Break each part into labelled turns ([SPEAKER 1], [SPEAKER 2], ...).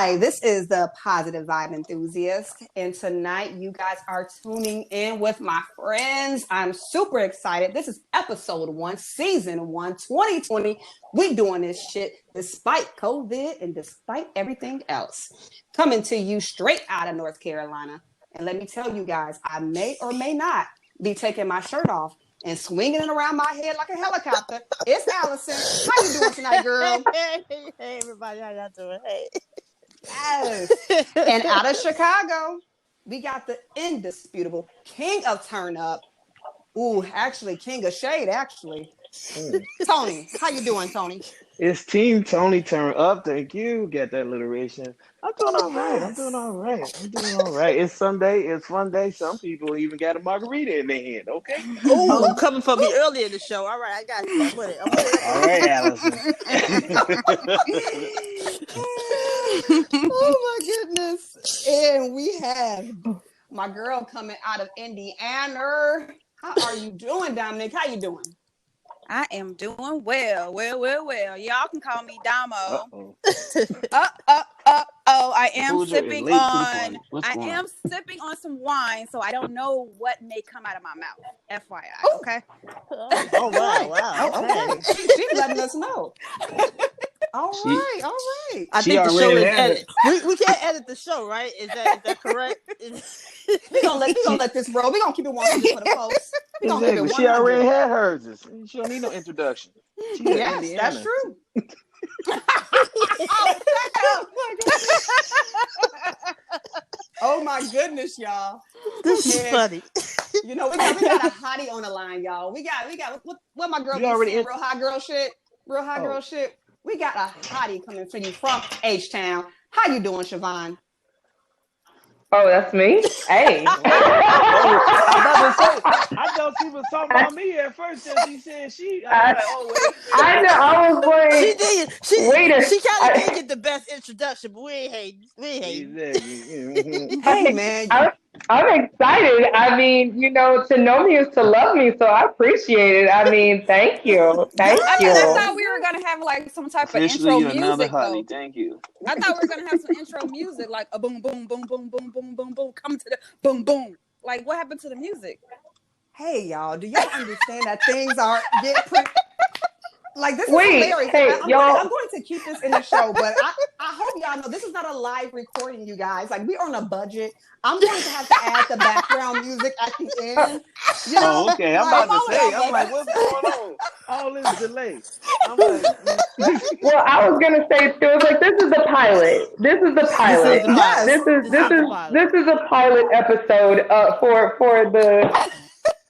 [SPEAKER 1] Hi, this is the Positive Vibe Enthusiast, and tonight you guys are tuning in with my friends. I'm super excited. This is episode 1, season 1, 2020. We doing this shit despite COVID and despite everything else. Coming to you straight out of North Carolina. And let me tell you guys, I may or may not be taking my shirt off and swinging it around my head like a helicopter. It's Allison. How you doing tonight, girl?
[SPEAKER 2] Hey, everybody. How y'all doing? Hey.
[SPEAKER 1] Yes. And out of Chicago, we got the indisputable king of turn up. Ooh, actually, king of shade, actually. Tony, how you doing, Tony?
[SPEAKER 3] It's Team Tony Turn Up. Thank you. Get that alliteration. I'm doing all right. It's Sunday. It's fun day. Some people even got a margarita in their hand. Okay.
[SPEAKER 2] Oh, coming for me early in the show. All right, I got you. I'm with it.
[SPEAKER 3] All right, Allison.
[SPEAKER 1] Oh my goodness. And we have my girl coming out of Indiana. How are you doing, Dominic? How you doing?
[SPEAKER 4] I am doing well. Y'all can call me Damo. I am sipping on. I am sipping on some wine, so I don't know what may come out of my mouth. FYI, okay?
[SPEAKER 2] Oh wow.
[SPEAKER 1] Okay. She's letting us know. All right.
[SPEAKER 2] I think the show is edited. We can't edit the show, right? Is that correct?
[SPEAKER 1] We gonna let this roll. We gonna keep it 100 for the folks.
[SPEAKER 3] Exactly. She already had hers. She don't need no introduction.
[SPEAKER 1] Yes, that's true. Oh my goodness, y'all.
[SPEAKER 2] This is funny.
[SPEAKER 1] You know, we got a hottie on the line, y'all. We got what my girl be saying, real hot girl shit. Girl shit. We got a hottie coming for you from H-Town. How you doing, Siobhan?
[SPEAKER 5] Oh, that's me? Hey.
[SPEAKER 3] I thought she was talking about me at first. And she said
[SPEAKER 5] I know. I was like,
[SPEAKER 2] she did. She kind of did get the best introduction, but we ain't hating.
[SPEAKER 1] Hey, man.
[SPEAKER 5] I'm excited. I mean, to know me is to love me, so I appreciate it. I mean, thank you.
[SPEAKER 4] I thought we were gonna have like some type of intro music.
[SPEAKER 3] Hottie. Thank you.
[SPEAKER 4] I thought we were gonna have some intro music, like a boom, boom, boom, boom, boom, boom, boom, boom. Come to the boom, boom. Like, what happened to the music?
[SPEAKER 1] Hey, y'all, do y'all understand that things are getting pretty... Like, this is hilarious.
[SPEAKER 5] Hey,
[SPEAKER 1] I'm going to keep this in the show, but I hope y'all know this is not a live recording, you guys. Like, we're on a budget. I'm going to have to add the background music at the end.
[SPEAKER 3] Oh, okay. I'm about to say, I'm like, what's going on? All this delay. I'm like...
[SPEAKER 5] Well, I was gonna say too, like, this is the pilot. This is the pilot. This is a pilot episode for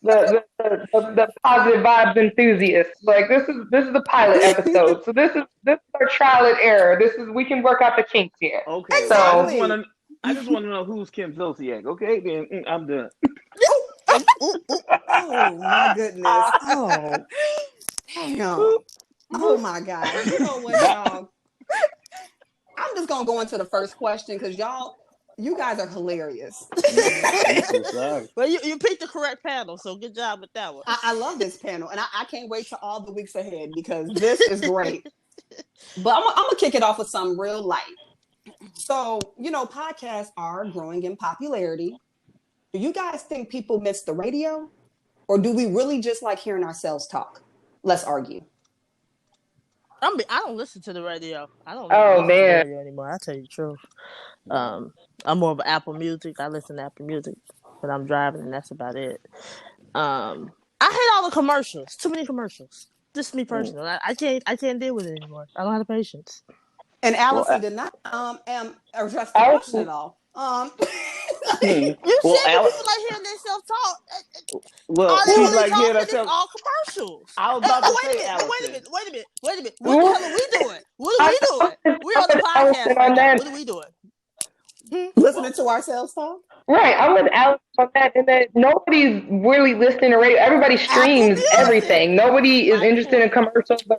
[SPEAKER 5] the positive vibes enthusiasts. Like, this is the pilot episode. So this is our trial and error. We can work out the kinks here.
[SPEAKER 3] Okay.
[SPEAKER 1] Exactly.
[SPEAKER 3] So I just want to know who's Kim Zolciak. Okay, then I'm done.
[SPEAKER 1] Oh my goodness. Oh, damn. Oh my God. You know what, y'all? I'm just gonna go into the first question because you guys are hilarious.
[SPEAKER 2] Well, you picked the correct panel, so good job with that one.
[SPEAKER 1] I love this panel, and I can't wait till all the weeks ahead because this is great. But I'm gonna kick it off with something real light. So, podcasts are growing in popularity. Do you guys think people miss the radio? Or do we really just like hearing ourselves talk? Let's argue.
[SPEAKER 2] I don't listen to the radio. I don't listen to the radio anymore. I'll tell you the truth. I'm more of Apple Music. I listen to Apple Music when I'm driving, and that's about it. I hate all the commercials. Too many commercials. Just me personally. I can't deal with it anymore. I don't have the patience.
[SPEAKER 1] And Allison did not address the question at all.
[SPEAKER 2] You said people like hearing themselves talk.
[SPEAKER 3] Well, she's like hearing herself.
[SPEAKER 2] All commercials.
[SPEAKER 3] I was about to say,
[SPEAKER 2] wait a minute. What the hell are we doing? What are we doing? We're on the podcast right now. What are we doing?
[SPEAKER 1] Listening to ourselves talk?
[SPEAKER 5] Right, I'm with Alex on that, and that nobody's really listening to radio. Everybody streams everything. Nobody is interested in commercials, but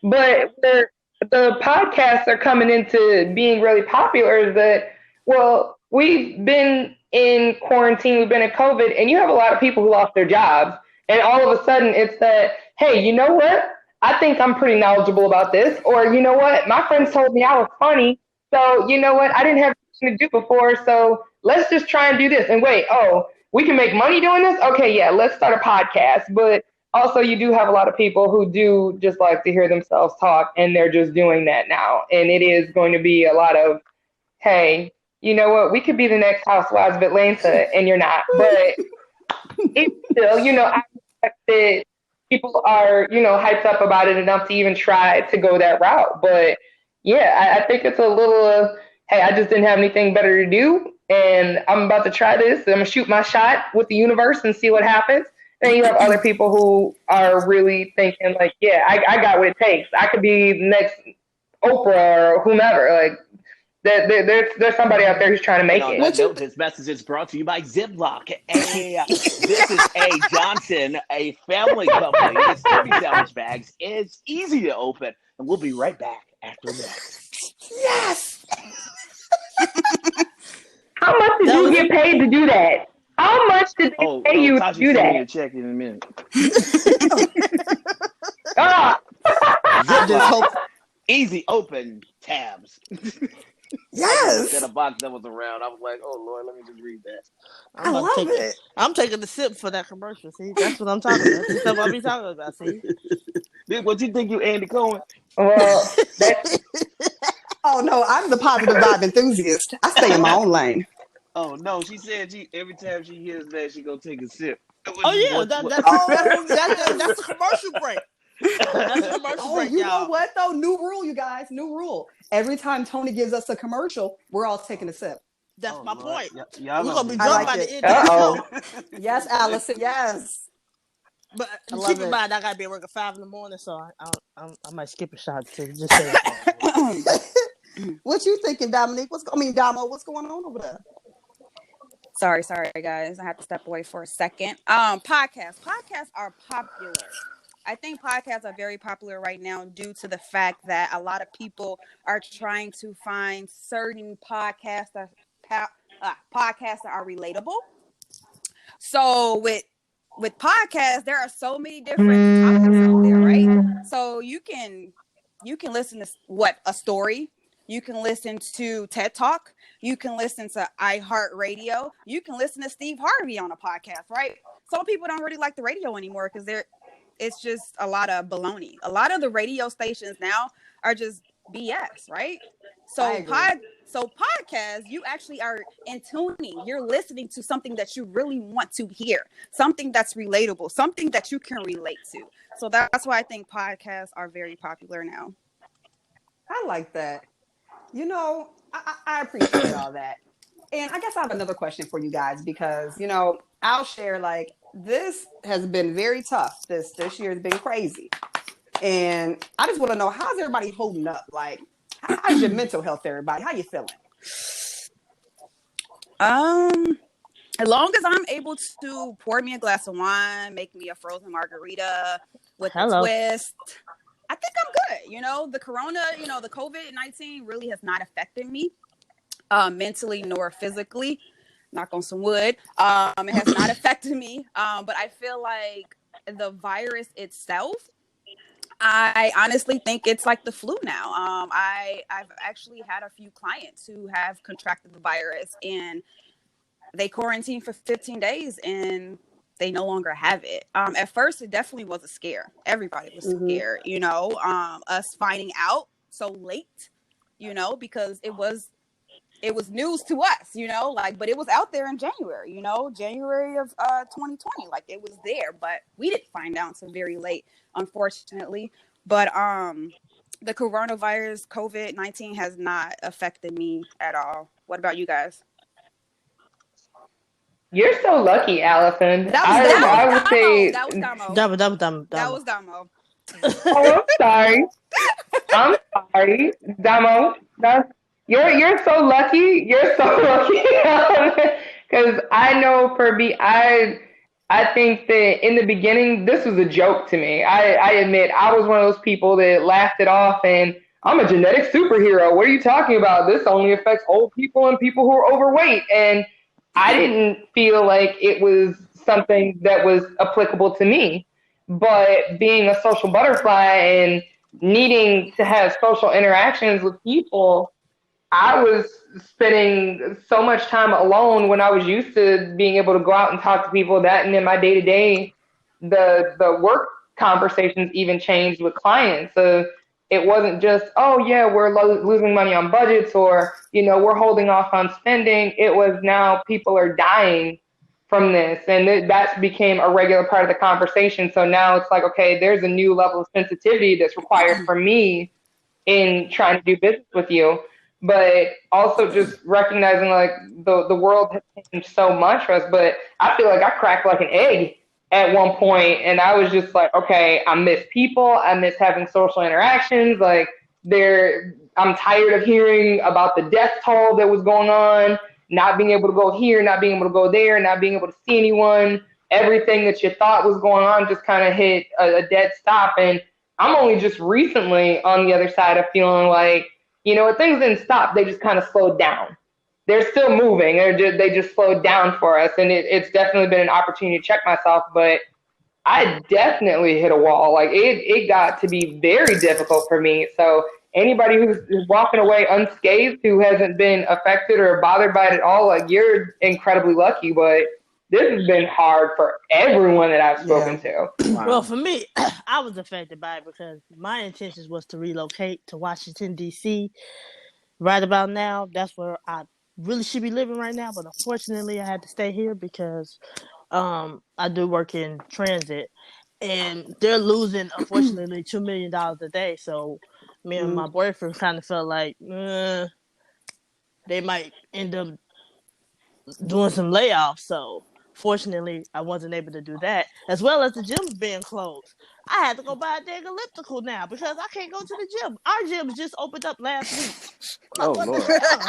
[SPEAKER 5] the podcasts are coming into being really popular. Is that, well, we've been in quarantine, we've been in COVID, and you have a lot of people who lost their jobs, and all of a sudden it's that, hey, you know what? I think I'm pretty knowledgeable about this, or you know what? My friends told me I was funny, So you know what? I didn't have anything to do before, so let's just try and do this. And wait, oh, we can make money doing this? Okay, yeah, let's start a podcast. But also, you do have a lot of people who do just like to hear themselves talk, and they're just doing that now. And it is going to be a lot of, hey, you know what? We could be the next Housewives of Atlanta, and you're not. But it's still, I respect that people are, hyped up about it enough to even try to go that route. But yeah, I think it's a little, hey, I just didn't have anything better to do, and I'm about to try this. I'm gonna shoot my shot with the universe and see what happens. And you have other people who are really thinking like, yeah, I got what it takes. I could be the next Oprah or whomever. Like, there's somebody out there who's trying to make it.
[SPEAKER 3] That note, this message is brought to you by Ziploc. This is A. Johnson, a family company. It's 30 sandwich bags. It's easy to open, and we'll be right back after this.
[SPEAKER 1] Yes.
[SPEAKER 5] How much did you get paid to do that? How much did they pay you to do that?
[SPEAKER 3] Check in a minute. Easy open tabs.
[SPEAKER 1] Yes.
[SPEAKER 3] In a box that was around, I was like, "Oh Lord, let me just read that."
[SPEAKER 1] I love it.
[SPEAKER 2] I'm taking the sip for that commercial. See, that's what I'm talking about. That's what I be talking about. See,
[SPEAKER 3] what you think you Andy Cohen?
[SPEAKER 5] Well,
[SPEAKER 1] oh no, I'm the positive vibe enthusiast. I stay in my own lane.
[SPEAKER 3] Oh no, she said every time she hears that, she gonna take a sip.
[SPEAKER 2] Oh yeah, that's the commercial break. That's a commercial break,
[SPEAKER 1] you know what though? New rule, you guys. New rule. Every time Tony gives us a commercial, we're all taking a sip.
[SPEAKER 2] That's my point.
[SPEAKER 3] We're
[SPEAKER 2] gonna be drunk by the end of the show.
[SPEAKER 1] Yes, Allison. Yes.
[SPEAKER 2] But keep in mind, I gotta be at work at 5 a.m, so I might skip a shot too. Just say
[SPEAKER 1] What you thinking, Dominique? Damo, what's going on over there?
[SPEAKER 4] Sorry, guys. I have to step away for a second. Podcasts are popular. I think podcasts are very popular right now due to the fact that a lot of people are trying to find certain podcasts that are relatable. So with podcasts, there are so many different topics out there, right? So you can listen to a story. You can listen to TED Talk. You can listen to iHeartRadio. You can listen to Steve Harvey on a podcast, right? Some people don't really like the radio anymore because it's just a lot of baloney. A lot of the radio stations now are just BS, right? So podcasts, you actually are in tuning. You're listening to something that you really want to hear, something that's relatable, something that you can relate to. So that's why I think podcasts are very popular now.
[SPEAKER 1] I like that. I appreciate all that. And I guess I have another question for you guys because, I'll share this has been very tough. This year has been crazy. And I just want to know, how's everybody holding up? How's your mental health, everybody? How you feeling?
[SPEAKER 4] As long as I'm able to pour me a glass of wine, make me a frozen margarita with a twist, I think I'm good. The corona, the COVID-19 really has not affected me mentally nor physically. Knock on some wood. It has not affected me. But I feel like the virus itself, I honestly think it's like the flu now. I've actually had a few clients who have contracted the virus and they quarantined for 15 days and they no longer have it. At first, it definitely was a scare. Everybody was scared, us finding out so late, because it was news to us, but it was out there in January, January of 2020, it was there, but we didn't find out until very late, unfortunately. But the coronavirus, COVID-19 has not affected me at all. What about you guys?
[SPEAKER 5] You're so lucky, Allison.
[SPEAKER 4] I would say that was Damo.
[SPEAKER 2] That
[SPEAKER 4] was Damo.
[SPEAKER 5] Oh, I'm sorry, Damo. You're so lucky. You're so lucky. Because I know for me, I think that in the beginning, this was a joke to me. I admit I was one of those people that laughed it off and I'm a genetic superhero. What are you talking about? This only affects old people and people who are overweight. And I didn't feel like it was something that was applicable to me. But being a social butterfly and needing to have social interactions with people, I was spending so much time alone when I was used to being able to go out and talk to people. That, and in my day to day, the work conversations even changed with clients. So it wasn't just, oh yeah, we're losing money on budgets, or we're holding off on spending. It was now people are dying from this, and that became a regular part of the conversation. So now it's like, okay, there's a new level of sensitivity that's required from me in trying to do business with you, but also just recognizing like the world has changed so much for us. But I feel like I cracked like an egg at one point, and I was just like, okay, I miss people, I miss having social interactions. Like I'm tired of hearing about the death toll that was going on, not being able to go here, not being able to go there, not being able to see anyone. Everything that you thought was going on just kind of hit a dead stop. And I'm only just recently on the other side of feeling like, things didn't stop. They just kind of slowed down. They're still moving. They just slowed down for us. And it's definitely been an opportunity to check myself. But I definitely hit a wall. Like it got to be very difficult for me. So anybody who's walking away unscathed, who hasn't been affected or bothered by it at all, like you're incredibly lucky. But this has been hard for everyone that I've spoken to.
[SPEAKER 2] Wow. Well, for me, I was affected by it because my intentions was to relocate to Washington, D.C. Right about now, that's where I really should be living right now. But unfortunately, I had to stay here because I do work in transit. And they're losing, unfortunately, $2 million a day. So me and my boyfriend kind of felt like they might end up doing some layoffs. So fortunately, I wasn't able to do that, as well as the gym's being closed. I had to go buy a dang elliptical now because I can't go to the gym. Our gym just opened up last week. I'm like, what the hell?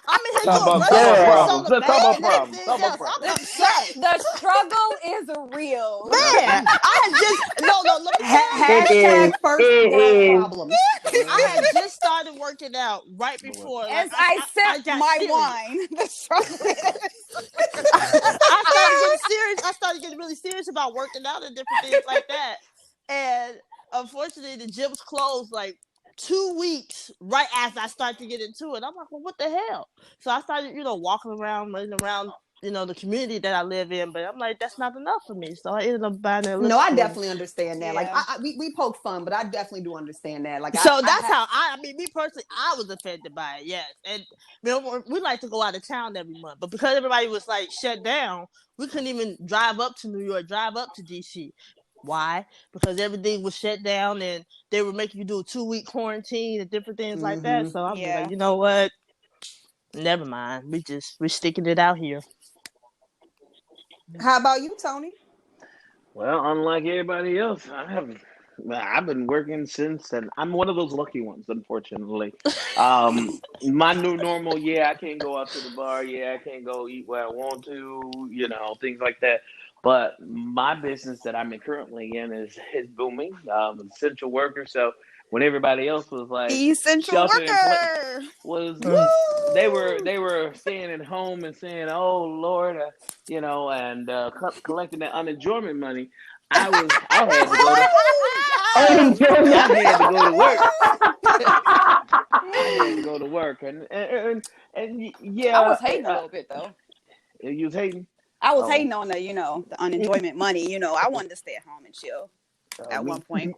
[SPEAKER 2] I'm in here doing
[SPEAKER 3] problems. Let's talk about problems.
[SPEAKER 2] I'm upset.
[SPEAKER 4] The struggle is real.
[SPEAKER 2] Man, I had just let me
[SPEAKER 1] hashtag first world problems.
[SPEAKER 2] I had just started working out right before.
[SPEAKER 4] As I sip my wine, the struggle.
[SPEAKER 2] I started getting really serious about working out and different things like that. And unfortunately, the gym's closed like 2 weeks right after I started to get into it. I'm like, well, what the hell? So I started, walking around, running around, the community that I live in. But I'm like, that's not enough for me. So I ended up buying it.
[SPEAKER 1] No, I definitely understand that. Yeah. Like, we poke fun, but I definitely do understand that. Like,
[SPEAKER 2] so me personally, I was offended by it. Yes, and we like to go out of town every month, but because everybody was like shut down, we couldn't even drive up to New York, drive up to DC. Why? Because everything was shut down and they were making you do a 2-week quarantine and different things like that. So I'm like, you know what? Never mind. We're sticking it out here.
[SPEAKER 1] How about you, Tony?
[SPEAKER 3] Well, unlike everybody else, I've been working since, and I'm one of those lucky ones, unfortunately. My new normal, I can't go out to the bar, I can't go eat where I want to, things like that. But my business that I'm currently in is booming. Essential worker. So when everybody else was like
[SPEAKER 4] essential worker,
[SPEAKER 3] they were staying at home and saying, "Oh Lord," and collecting that unemployment money. I had to go to work. I had to go to work, and
[SPEAKER 4] I was hating a little bit though.
[SPEAKER 3] You was hating.
[SPEAKER 4] I was hating on the, the unemployment money. I wanted to stay at home and chill at one point.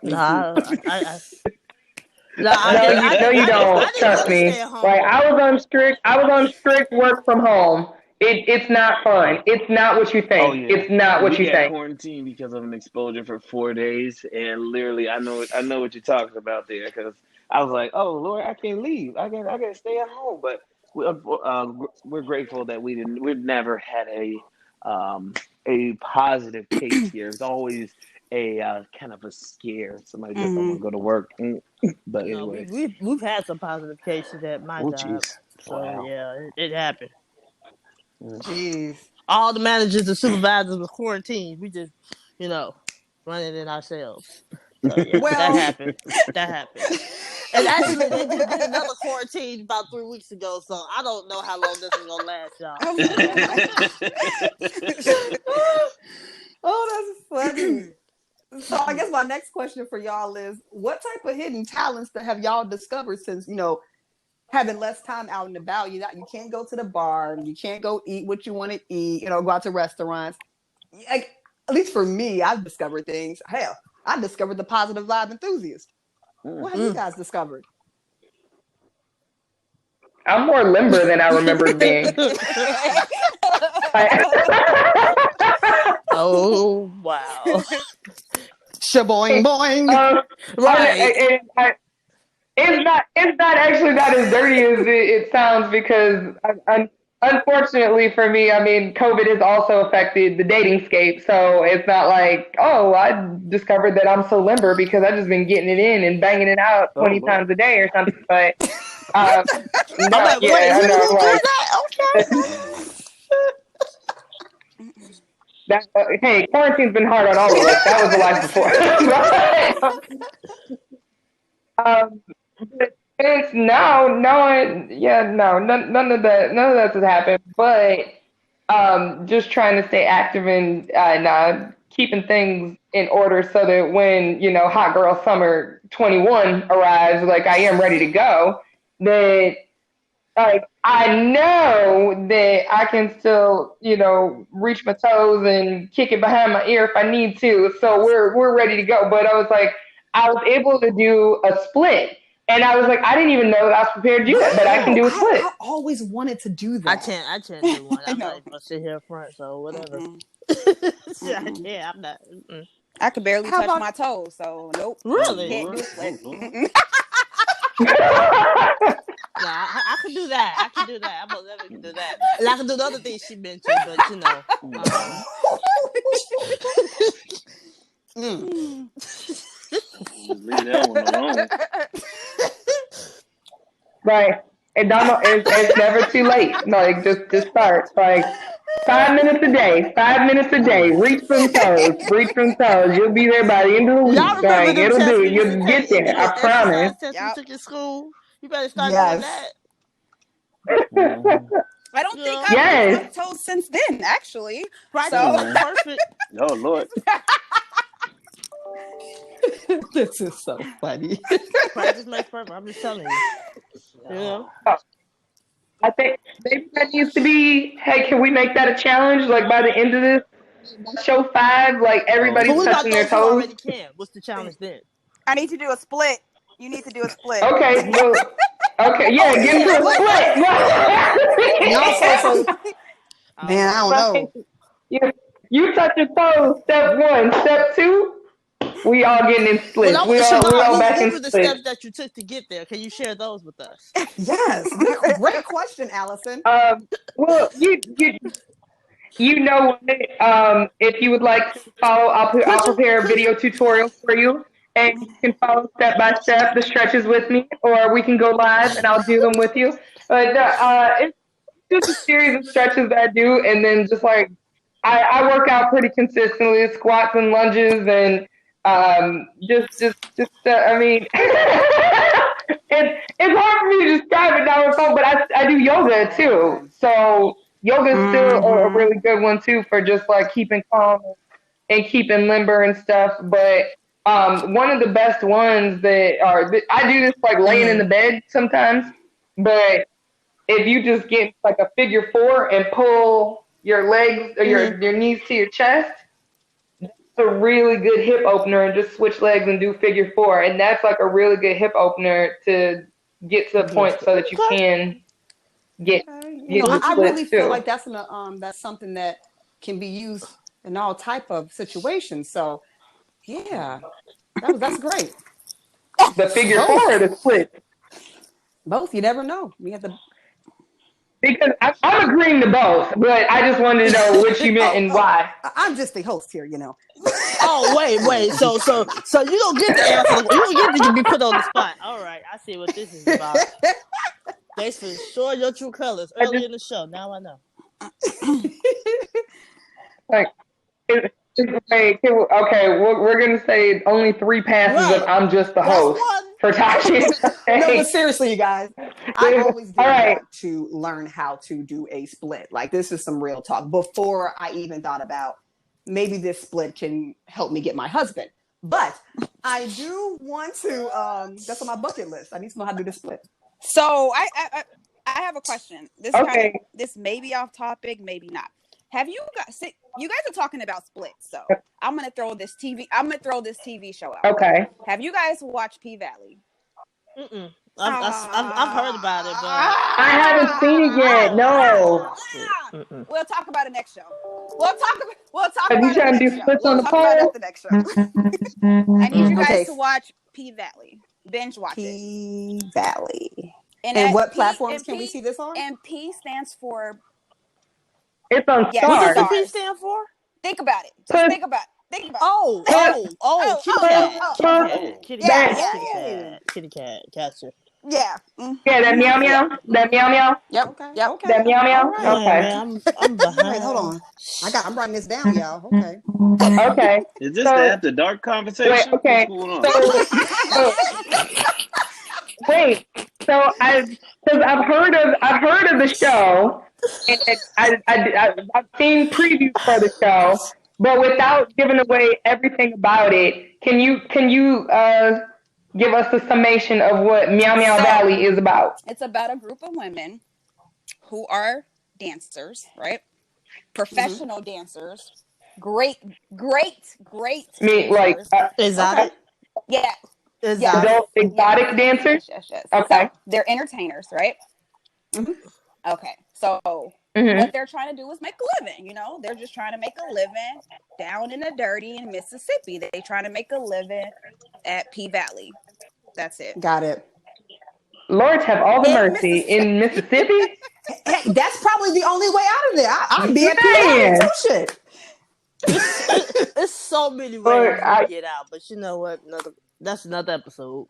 [SPEAKER 5] No, you don't. Trust me. Like I was on strict work from home. It's not fun. It's not what you think. Oh, yeah. It's not what you think.
[SPEAKER 3] Quarantined because of an exposure for 4 days, and literally, I know what you're talking about there. Because I was like, "Oh Lord, I can't leave. I got to stay at home." But we're grateful that we've never had a positive case here. It's always a kind of a scare. Somebody just don't want to go to work. But anyway,
[SPEAKER 2] we've had some positive cases at my job. Geez. So wow. It happened.
[SPEAKER 1] Jeez.
[SPEAKER 2] All the managers and supervisors were quarantined. We just, running it ourselves. So, that happened. And actually, they did another quarantine about 3 weeks ago, so I don't know how long this is gonna last, y'all.
[SPEAKER 1] Oh, that's funny. So I guess my next question for y'all is, what type of hidden talents have y'all discovered since, having less time out and about. You can't go to the bar. You can't go eat what you want to eat. Go out to restaurants. Like, at least for me, I've discovered things. Hell, I discovered the positive vibe enthusiast. What have you guys discovered?
[SPEAKER 5] I'm more limber than I remember being.
[SPEAKER 2] Oh, wow.
[SPEAKER 1] Shaboing boing.
[SPEAKER 5] Right. It's not actually not as dirty as it sounds, because unfortunately for me, I mean, COVID has also affected the dating scape. So it's not like, oh, I discovered that I'm so limber because I've just been getting it in and banging it out 20 times a day or something. But
[SPEAKER 2] I'm like, wait,
[SPEAKER 5] I
[SPEAKER 2] who
[SPEAKER 5] know,
[SPEAKER 2] do
[SPEAKER 5] like,
[SPEAKER 2] that? Okay.
[SPEAKER 5] hey, quarantine's been hard on all of us. That was the life before. But it's none of that has happened. But just trying to stay active and keeping things in order so that when Hot Girl Summer 21 arrives, like I am ready to go. That like I know that I can still reach my toes and kick it behind my ear if I need to. So we're ready to go. But I was like, I was able to do a split. And I was like, I didn't even know that I was prepared to do that, but I can do a split.
[SPEAKER 1] I always wanted to do that.
[SPEAKER 2] I can't do one. I'm not even gonna sit here up front, so whatever. Yeah, I can't. I'm not.
[SPEAKER 4] I could barely touch my toes, so nope.
[SPEAKER 2] Really?
[SPEAKER 4] Can't do a split.
[SPEAKER 2] I can do that. I can do that. I most definitely can do that. And I can do the other things she mentioned, but
[SPEAKER 3] Leave that one alone.
[SPEAKER 5] Right. It's never too late. Like just start. Like 5 minutes a day. 5 minutes a day. Reach from toes. Reach from toes. You'll be there by the end of the week. Like it'll do. You'll get there. I promise.
[SPEAKER 2] Test we took in school. You better start doing that.
[SPEAKER 4] I don't think I've reached my toes since then, actually.
[SPEAKER 2] Right.
[SPEAKER 4] So
[SPEAKER 2] perfect.
[SPEAKER 3] Oh Lord.
[SPEAKER 1] This is so funny.
[SPEAKER 2] Practice makes perfect. I'm just telling you.
[SPEAKER 5] I think maybe that needs to be, hey, can we make that a challenge? Like by the end of this show 5, like everybody's touching their toes.
[SPEAKER 2] Already can. What's the challenge then?
[SPEAKER 4] I need to do a split. You need to do a split.
[SPEAKER 5] Okay, well, yeah, get into a split.
[SPEAKER 1] Man, I don't know.
[SPEAKER 5] You touch your toes, step 1. Step 2, we all getting in splits.
[SPEAKER 2] Well,
[SPEAKER 5] we all back in
[SPEAKER 2] what were the
[SPEAKER 5] splits.
[SPEAKER 2] steps that you took to get there? Can you share those with us?
[SPEAKER 1] Yes. Great question, Allison.
[SPEAKER 5] Well, you know what? If you would like to follow, I'll prepare a video tutorial for you, and you can follow step by step the stretches with me, or we can go live and I'll do them with you. But it's just a series of stretches that I do, and then just like I work out pretty consistently, squats and lunges, and I mean, it's hard for me to describe it now on phone, but I do yoga too. So yoga is still a really good one too for just like keeping calm and keeping limber and stuff. But one of the best ones I do this like laying in the bed sometimes, but if you just get like a figure 4 and pull your legs or your knees to your chest, that's a really good hip opener, and just switch legs and do figure 4. And that's like a really good hip opener to get to the point so that you can get
[SPEAKER 1] I really feel like that's something that can be used in all type of situations. So yeah, that's great.
[SPEAKER 5] The figure 4 or the split?
[SPEAKER 1] Both. You never know. We have to.
[SPEAKER 5] Because I'm agreeing to both, but I just wanted to know which you meant and why.
[SPEAKER 1] I'm just the host here,
[SPEAKER 2] Oh, wait. So you don't get the answer. You don't get to be put on the spot. All right, I see what this is about. Thanks for showing your true colors early in the show. Now I know.
[SPEAKER 5] Like, okay, we're gonna say only 3 passes of I'm just the host for Tashi.
[SPEAKER 1] No, but seriously, you guys, I always want to learn how to do a split. Like, this is some real talk. Before I even thought about maybe this split can help me get my husband, but I do want to. That's on my bucket list. I need to know how to do the split.
[SPEAKER 4] So I have a question. This may be off topic, maybe not. Have you guys? You guys are talking about splits, so I'm gonna throw this TV show out.
[SPEAKER 5] Okay.
[SPEAKER 4] Have you guys watched P Valley?
[SPEAKER 2] I've heard about it, but
[SPEAKER 5] I haven't seen it yet. No.
[SPEAKER 4] We'll talk about it next show. We'll talk
[SPEAKER 5] Are you
[SPEAKER 4] about
[SPEAKER 5] trying
[SPEAKER 4] it
[SPEAKER 5] to do
[SPEAKER 4] next show.
[SPEAKER 5] splits on the
[SPEAKER 4] Talk about it
[SPEAKER 5] pole?
[SPEAKER 4] at the next show. I need you guys to watch P Valley. Binge watch it.
[SPEAKER 1] P Valley. And what platforms can we see this on?
[SPEAKER 4] And P stands for.
[SPEAKER 5] It's on Stars.
[SPEAKER 2] What does the P stand for?
[SPEAKER 4] Think about it. Just think about it. Kitty
[SPEAKER 2] cat, gotcha.
[SPEAKER 4] Yeah.
[SPEAKER 5] Yeah, that meow meow. That meow meow.
[SPEAKER 4] Yep.
[SPEAKER 1] Okay.
[SPEAKER 5] That meow meow.
[SPEAKER 1] Right.
[SPEAKER 5] Okay.
[SPEAKER 2] Man, I'm behind.
[SPEAKER 1] Wait, hold on. I'm writing this down, y'all. Okay.
[SPEAKER 5] Okay.
[SPEAKER 3] Is this the After Dark conversation?
[SPEAKER 5] Wait, okay.
[SPEAKER 3] What's going on?
[SPEAKER 5] So I've heard of the show, and I've seen previews for the show, but without giving away everything about it, can you give us a summation of what Meow Meow Valley is about?
[SPEAKER 4] It's about a group of women who are dancers, right? Professional dancers. Great.
[SPEAKER 5] I mean, like
[SPEAKER 2] exotic.
[SPEAKER 4] Yeah.
[SPEAKER 5] Exotic dancers.
[SPEAKER 4] Yes.
[SPEAKER 5] Okay.
[SPEAKER 4] So they're entertainers, right?
[SPEAKER 1] Mm-hmm.
[SPEAKER 4] Okay. So what they're trying to do is make a living. You know, they're just trying to make a living down in the dirty in Mississippi. They're trying to make a living at P Valley. That's it.
[SPEAKER 1] Got it.
[SPEAKER 5] Lord have all the mercy in Mississippi.
[SPEAKER 1] Hey, that's probably the only way out of there. I'd be at
[SPEAKER 5] Yeah.
[SPEAKER 1] shit.
[SPEAKER 2] There's so many ways to get out, but you know what? That's another episode.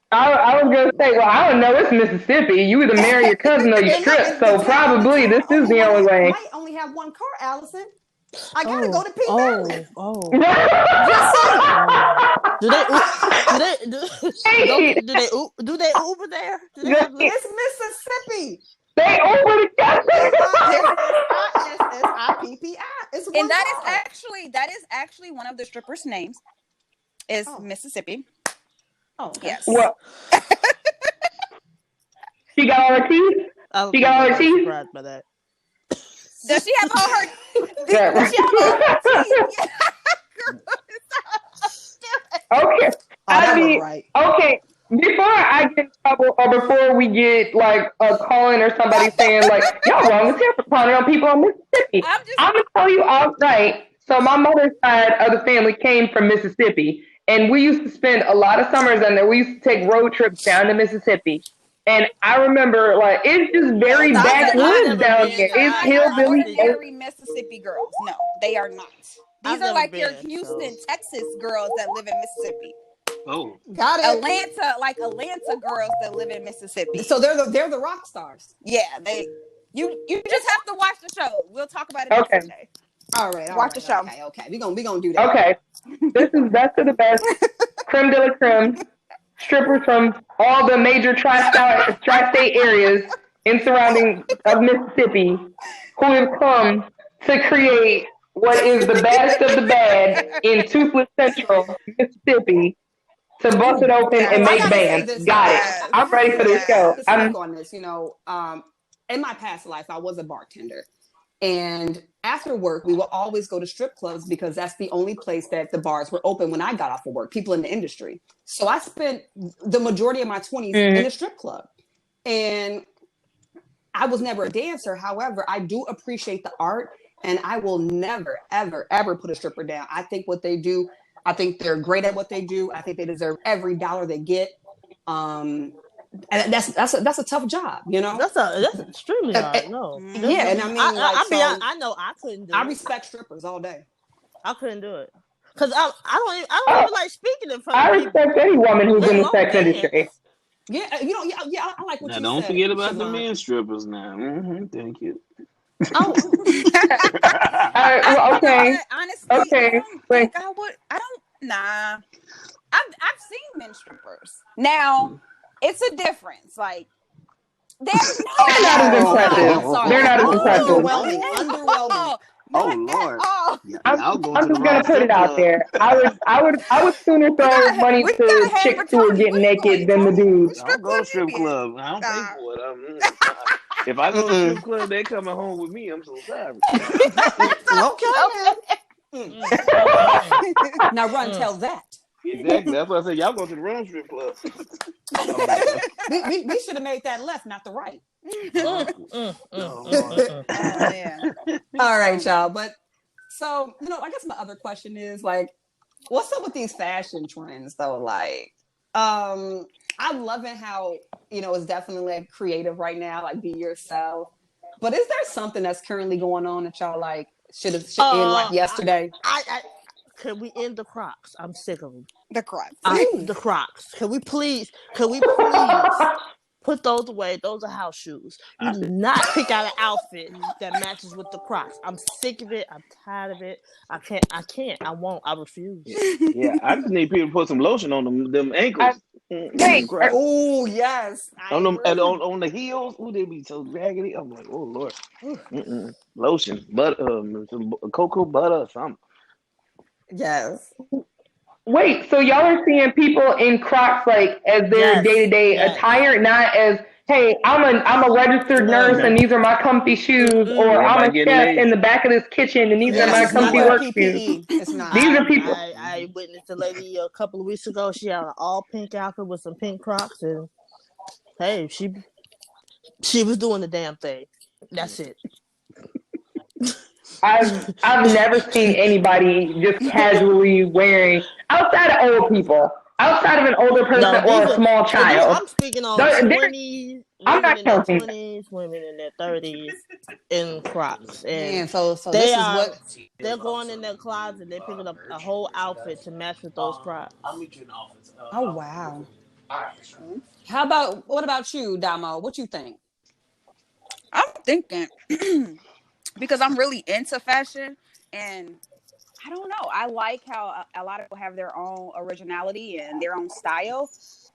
[SPEAKER 5] I was gonna say, well, I don't know. It's Mississippi. You either marry your cousin or you strip. So probably this is the only way.
[SPEAKER 1] I might only have one car, Allison. I gotta go to P Valley.
[SPEAKER 2] Do they Uber there?
[SPEAKER 1] It's Mississippi.
[SPEAKER 5] They Uber together.
[SPEAKER 1] It's
[SPEAKER 4] And that is actually one of the strippers' names. Is Mississippi.
[SPEAKER 1] Oh, okay.
[SPEAKER 4] Yes.
[SPEAKER 5] What? She got all her teeth? She got all her teeth?
[SPEAKER 2] Surprised by that.
[SPEAKER 4] Does she have all her
[SPEAKER 5] Yeah.
[SPEAKER 4] Does she have all her teeth?
[SPEAKER 5] Okay.
[SPEAKER 1] Right.
[SPEAKER 5] Okay. Before I get in trouble or before we get like a calling or somebody saying like, y'all wrong as hell for calling on people on Mississippi. I'm going to tell you outright. So my mother's side of the family came from Mississippi. And we used to spend a lot of summers on there. We used to take road trips down to Mississippi. And I remember, like, it's just very backwoods down here. It's hillbilly.
[SPEAKER 4] Ordinary Mississippi girls. No, they are not. These are like your Houston, Texas girls that live in Mississippi.
[SPEAKER 3] Oh,
[SPEAKER 1] Got it.
[SPEAKER 4] Atlanta girls that live in Mississippi.
[SPEAKER 1] So they're the rock stars.
[SPEAKER 4] Yeah, you just have to watch the show. We'll talk about it next day.
[SPEAKER 1] All right.
[SPEAKER 4] Watch the show.
[SPEAKER 1] Okay. We gonna do that.
[SPEAKER 5] Okay. This is best of the best. Creme de la creme. Strippers from all the major tri-state areas in surrounding of Mississippi who have come to create what is the baddest of the bad in Toothless Central, Mississippi, to bust it open and make bands. Got it. I'm ready for this show.
[SPEAKER 1] I'm on this. You know, in my past life, I was a bartender. And after work, we will always go to strip clubs because that's the only place that the bars were open when I got off of work, people in the industry. So I spent the majority of my 20s in a strip club. And I was never a dancer. However, I do appreciate the art and I will never, ever, ever put a stripper down. I think what they do, I think they're great at what they do. I think they deserve every dollar they get. And that's a tough job, you know.
[SPEAKER 2] That's extremely hard. No,
[SPEAKER 1] yeah, and I mean,
[SPEAKER 2] I know I couldn't do it.
[SPEAKER 1] I respect strippers all day.
[SPEAKER 2] I couldn't do it because I don't even like speaking in front
[SPEAKER 5] I
[SPEAKER 2] of people.
[SPEAKER 5] respect any woman who's in the sex industry.
[SPEAKER 1] Yeah, you know, yeah, I like what you said.
[SPEAKER 3] Don't forget about the men strippers now. Thank you.
[SPEAKER 2] Oh.
[SPEAKER 5] Well, okay.
[SPEAKER 4] Honestly,
[SPEAKER 5] okay.
[SPEAKER 4] Nah. I've seen men strippers. Now, it's a difference. Like, they're
[SPEAKER 5] not as impressive. They're not as impressive.
[SPEAKER 1] Underwhelming.
[SPEAKER 3] Oh, Lord. Y'all going to
[SPEAKER 5] I'm
[SPEAKER 3] the
[SPEAKER 5] just gonna
[SPEAKER 3] wrong
[SPEAKER 5] put
[SPEAKER 3] strip
[SPEAKER 5] it out
[SPEAKER 3] club.
[SPEAKER 5] there. I would sooner throw money
[SPEAKER 4] we
[SPEAKER 5] to
[SPEAKER 4] gotta hang
[SPEAKER 5] chicks
[SPEAKER 4] with
[SPEAKER 5] who are
[SPEAKER 4] Johnny.
[SPEAKER 5] getting
[SPEAKER 4] Where you
[SPEAKER 5] naked
[SPEAKER 4] going,
[SPEAKER 5] than the
[SPEAKER 4] Johnny?
[SPEAKER 5] dudes.
[SPEAKER 4] What
[SPEAKER 3] I don't
[SPEAKER 4] strip
[SPEAKER 3] go to
[SPEAKER 4] club
[SPEAKER 3] strip
[SPEAKER 4] you be at?
[SPEAKER 3] club. I don't pay
[SPEAKER 4] Nah.
[SPEAKER 3] for it. If I go to strip club, they coming home with me. I'm so sorry.
[SPEAKER 1] Okay. Now run, tell that.
[SPEAKER 3] Exactly. That's why I said y'all go to the wrong strip club.
[SPEAKER 1] We should have made that left, not the right.
[SPEAKER 4] Oh man.
[SPEAKER 1] All right, y'all. But so, I guess my other question is like, what's up with these fashion trends though? Like, I'm loving how, it's definitely like creative right now, like be yourself. But is there something that's currently going on that y'all like should end like yesterday?
[SPEAKER 2] Can we end the Crocs? I'm sick of them.
[SPEAKER 4] The Crocs.
[SPEAKER 2] The Crocs. Can we please put those away? Those are house shoes. You do not pick out an outfit that matches with the Crocs. I'm sick of it. I'm tired of it. I can't. I won't. I refuse.
[SPEAKER 3] Yeah, I just need people to put some lotion on them ankles.
[SPEAKER 5] Wait,
[SPEAKER 1] Oh yes,
[SPEAKER 3] on them and on the heels. Ooh, they be so raggedy. I'm like, oh Lord. Lotion, some cocoa butter or something.
[SPEAKER 1] yes.
[SPEAKER 5] wait. So y'all are seeing people in Crocs like as their day-to-day attire, not as, hey, I'm a registered nurse and these are my comfy shoes, or I'm a chef in the back of this kitchen and these are my
[SPEAKER 1] Yes, it's not
[SPEAKER 5] comfy
[SPEAKER 1] the
[SPEAKER 5] work shoes.
[SPEAKER 1] PPE. It's not.
[SPEAKER 5] These are people.
[SPEAKER 2] I witnessed a lady a couple of weeks ago. She had an all pink outfit with some pink Crocs, and hey, she was doing the damn thing. That's it.
[SPEAKER 5] I've never seen anybody just casually wearing, outside of old people, outside of an older person or a small child.
[SPEAKER 2] I'm speaking on 20s,
[SPEAKER 5] I'm not
[SPEAKER 2] women in their
[SPEAKER 5] counting.
[SPEAKER 2] 20s, women in their 30s in Crocs, and
[SPEAKER 1] Man, so this is what
[SPEAKER 2] they're going in their closet. They're picking up a whole outfit to match with those Crocs.
[SPEAKER 1] Oh wow. What about you, Damo? What you think?
[SPEAKER 4] I'm thinking because I'm really into fashion, and I don't know. I like how a lot of people have their own originality and their own style.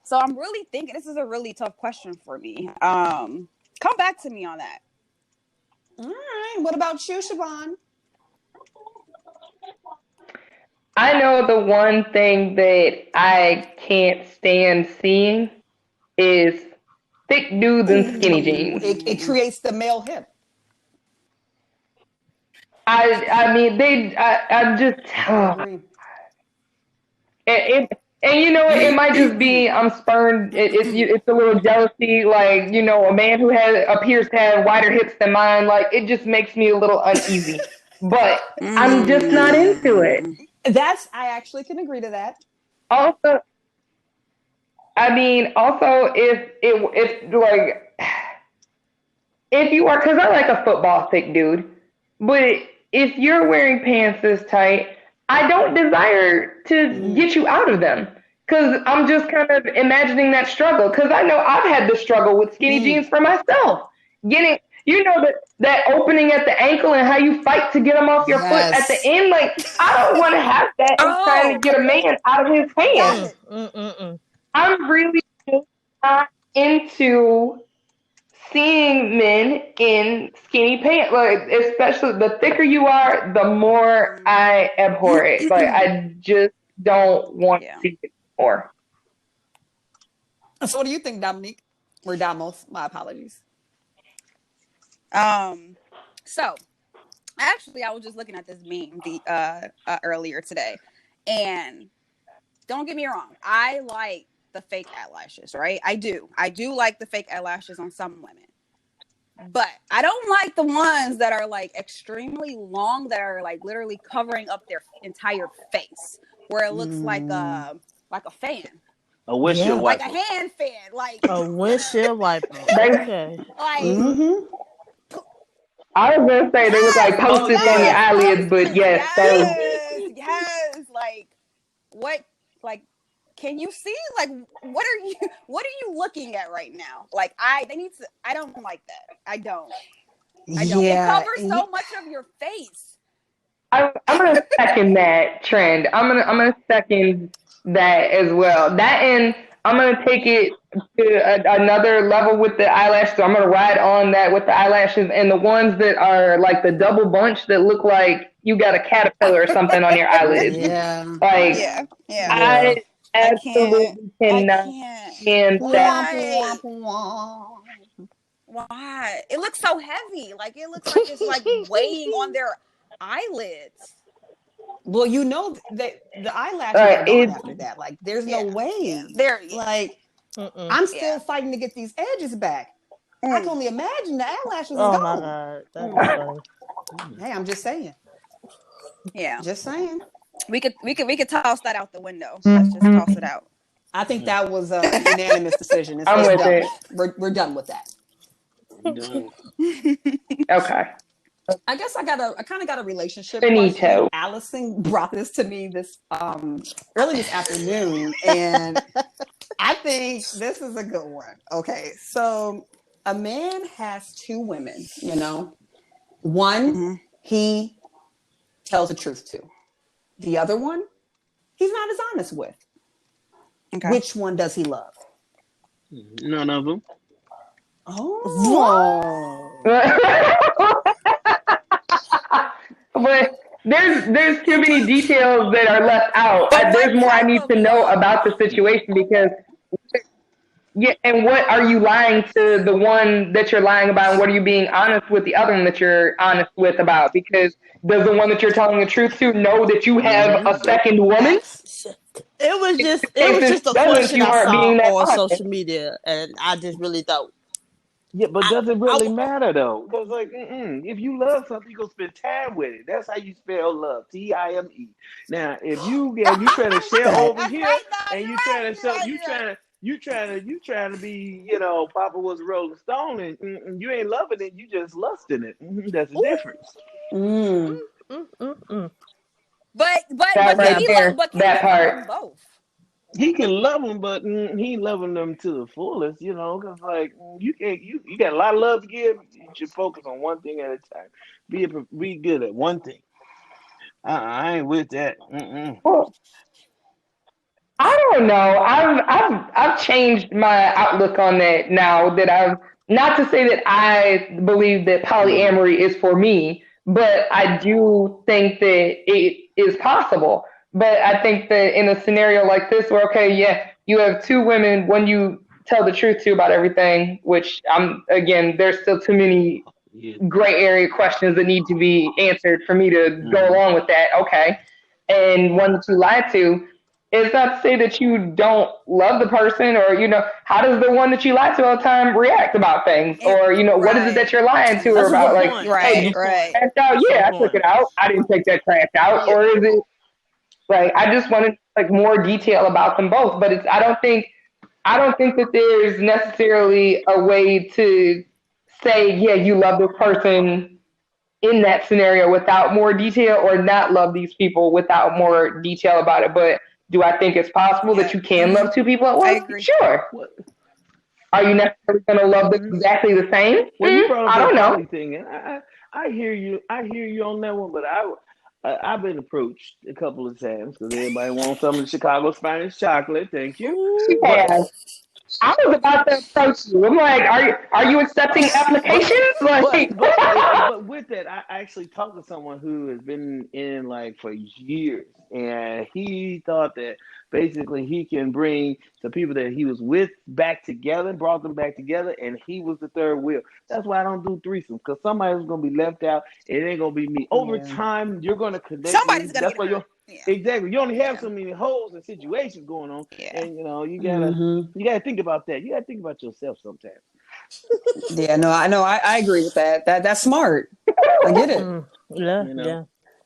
[SPEAKER 4] So I'm really thinking this is a really tough question for me. Come back to me on that.
[SPEAKER 1] All right. What about you, Siobhan?
[SPEAKER 5] I know the one thing that I can't stand seeing is thick dudes in skinny jeans.
[SPEAKER 1] It creates the male hip.
[SPEAKER 5] I mean, I'm just, and you know what? It might just be I'm spurned. It's a little jealousy, like, a man who appears to have wider hips than mine. Like, it just makes me a little uneasy. But I'm just not into it.
[SPEAKER 1] I actually can agree to that.
[SPEAKER 5] Also, I mean, if you are, because I like a football thick dude, but if you're wearing pants this tight, I don't desire to get you out of them, because I'm just kind of imagining that struggle, because I know I've had the struggle with skinny jeans for myself. Getting, that opening at the ankle and how you fight to get them off your foot at the end. Like, I don't want to have that trying to get a man out of his hands. I'm really not into seeing men in skinny pants. Like, especially the thicker you are, the more I abhor it. Like, I just don't want to see it more.
[SPEAKER 1] So what do you think, Dominique? Or Damos, my apologies.
[SPEAKER 4] So actually I was just looking at this meme earlier today, and don't get me wrong, I like the fake eyelashes, right? I do like the fake eyelashes on some women, but I don't like the ones that are like extremely long, that are like literally covering up their entire face, where it looks like a fan.
[SPEAKER 3] A windshield wiper.
[SPEAKER 4] Like a hand fan. Like
[SPEAKER 2] a windshield wiper. Okay.
[SPEAKER 4] Like
[SPEAKER 5] I was gonna say they look like post-its on your eyelids, but yes.
[SPEAKER 4] Like, what? Like, can you see? Like, what are you looking at right now? Like, I don't like that. I don't.
[SPEAKER 1] Yeah.
[SPEAKER 4] It covers so much of your face.
[SPEAKER 5] I'm gonna second that trend. I'm gonna second that as well. That, and I'm gonna take it to another level with the eyelashes. So I'm gonna ride on that with the eyelashes, and the ones that are like the double bunch that look like you got a caterpillar or something on your eyelids.
[SPEAKER 1] Yeah.
[SPEAKER 5] Like,
[SPEAKER 4] yeah.
[SPEAKER 5] I absolutely cannot stand that.
[SPEAKER 4] Why? It looks so heavy. Like it looks like it's like weighing on their eyelids.
[SPEAKER 1] Well, you know that the eyelashes are gone after that. Like, there's no way. Like, I'm still fighting to get these edges back. I can only imagine the eyelashes is gone.
[SPEAKER 2] Oh my God, that's funny.
[SPEAKER 1] Hey, I'm just saying.
[SPEAKER 4] Yeah.
[SPEAKER 1] Just saying.
[SPEAKER 4] We could toss that out the window. Let's just toss it out.
[SPEAKER 1] I think that was a unanimous decision. It's
[SPEAKER 5] I'm with
[SPEAKER 1] done.
[SPEAKER 5] it.
[SPEAKER 1] We're done with that.
[SPEAKER 5] Okay.
[SPEAKER 1] I guess I kind of got a relationship
[SPEAKER 5] Finito.
[SPEAKER 1] question. Allison brought this to me this early this afternoon, and I think this is a good one. Okay, so a man has two women, you know. One he tells the truth to. The other one, he's not as honest with. Okay. Which one does he love?
[SPEAKER 3] None of them.
[SPEAKER 1] Oh.
[SPEAKER 5] But there's too many details that are left out. There's more I need to know about the situation because, yeah, and what are you lying to the one that you're lying about, and what are you being honest with the other one that you're honest with about? Because does the one that you're telling the truth to know that you have a second woman?
[SPEAKER 2] It was just a question I saw on social media, and I just really thought.
[SPEAKER 3] Yeah, but does it really matter though? Because like, if you love something, you go spend time with it. That's how you spell love, Time. Now, if you trying to share over here, and you trying to be, Papa was a Rolling Stone, and you ain't loving it, you just lusting it. That's the difference.
[SPEAKER 4] But can he love them both?
[SPEAKER 3] He can love them, but he ain't loving them to the fullest, because like you got a lot of love to give. You should focus on one thing at a time. Be good at one thing. I ain't with that.
[SPEAKER 5] Well, I don't know. I've changed my outlook on that now that I've not to say that I believe that polyamory is for me, but I do think that it is possible. But I think that in a scenario like this, where you have two women, one you tell the truth to about everything, which there's still too many gray area questions that need to be answered for me to go along with that. Okay, and one that you lie to. It's not to say that you don't love the person, or how does the one that you lie to all the time react about things, or what is it that you're lying to her about? Like, hey, did you trash out? Yeah, I took it out. I didn't take that trash out, or is it? Right. I just wanted more detail about them both, but I don't think that there's necessarily a way to say, yeah, you love this person in that scenario without more detail, or not love these people without more detail about it. But do I think it's possible that you can love two people at once? I agree. Sure. Are you necessarily going to love them exactly the same?
[SPEAKER 3] Well, you brought up I don't know. Thing, and I hear you. I hear you on that one, but I've been approached a couple of times because everybody wants some of the Chicago Spanish chocolate. Thank you.
[SPEAKER 5] Yeah. I was about to approach you. I'm like, are you accepting applications?
[SPEAKER 3] But with that, I actually talked to someone who has been in for years, and he thought that basically he can bring the people that he was with back together, brought them back together, and he was the third wheel. That's why I don't do threesomes, because somebody's going to be left out. It ain't going to be me. Over time, you're going to connect.
[SPEAKER 4] Somebody's going to get hurt.
[SPEAKER 3] Exactly. You only have so many holes and situations going on, and you gotta think about that. You gotta think about yourself sometimes.
[SPEAKER 1] Yeah, no, I know. I agree with that. That's smart. I get it.
[SPEAKER 2] Yeah.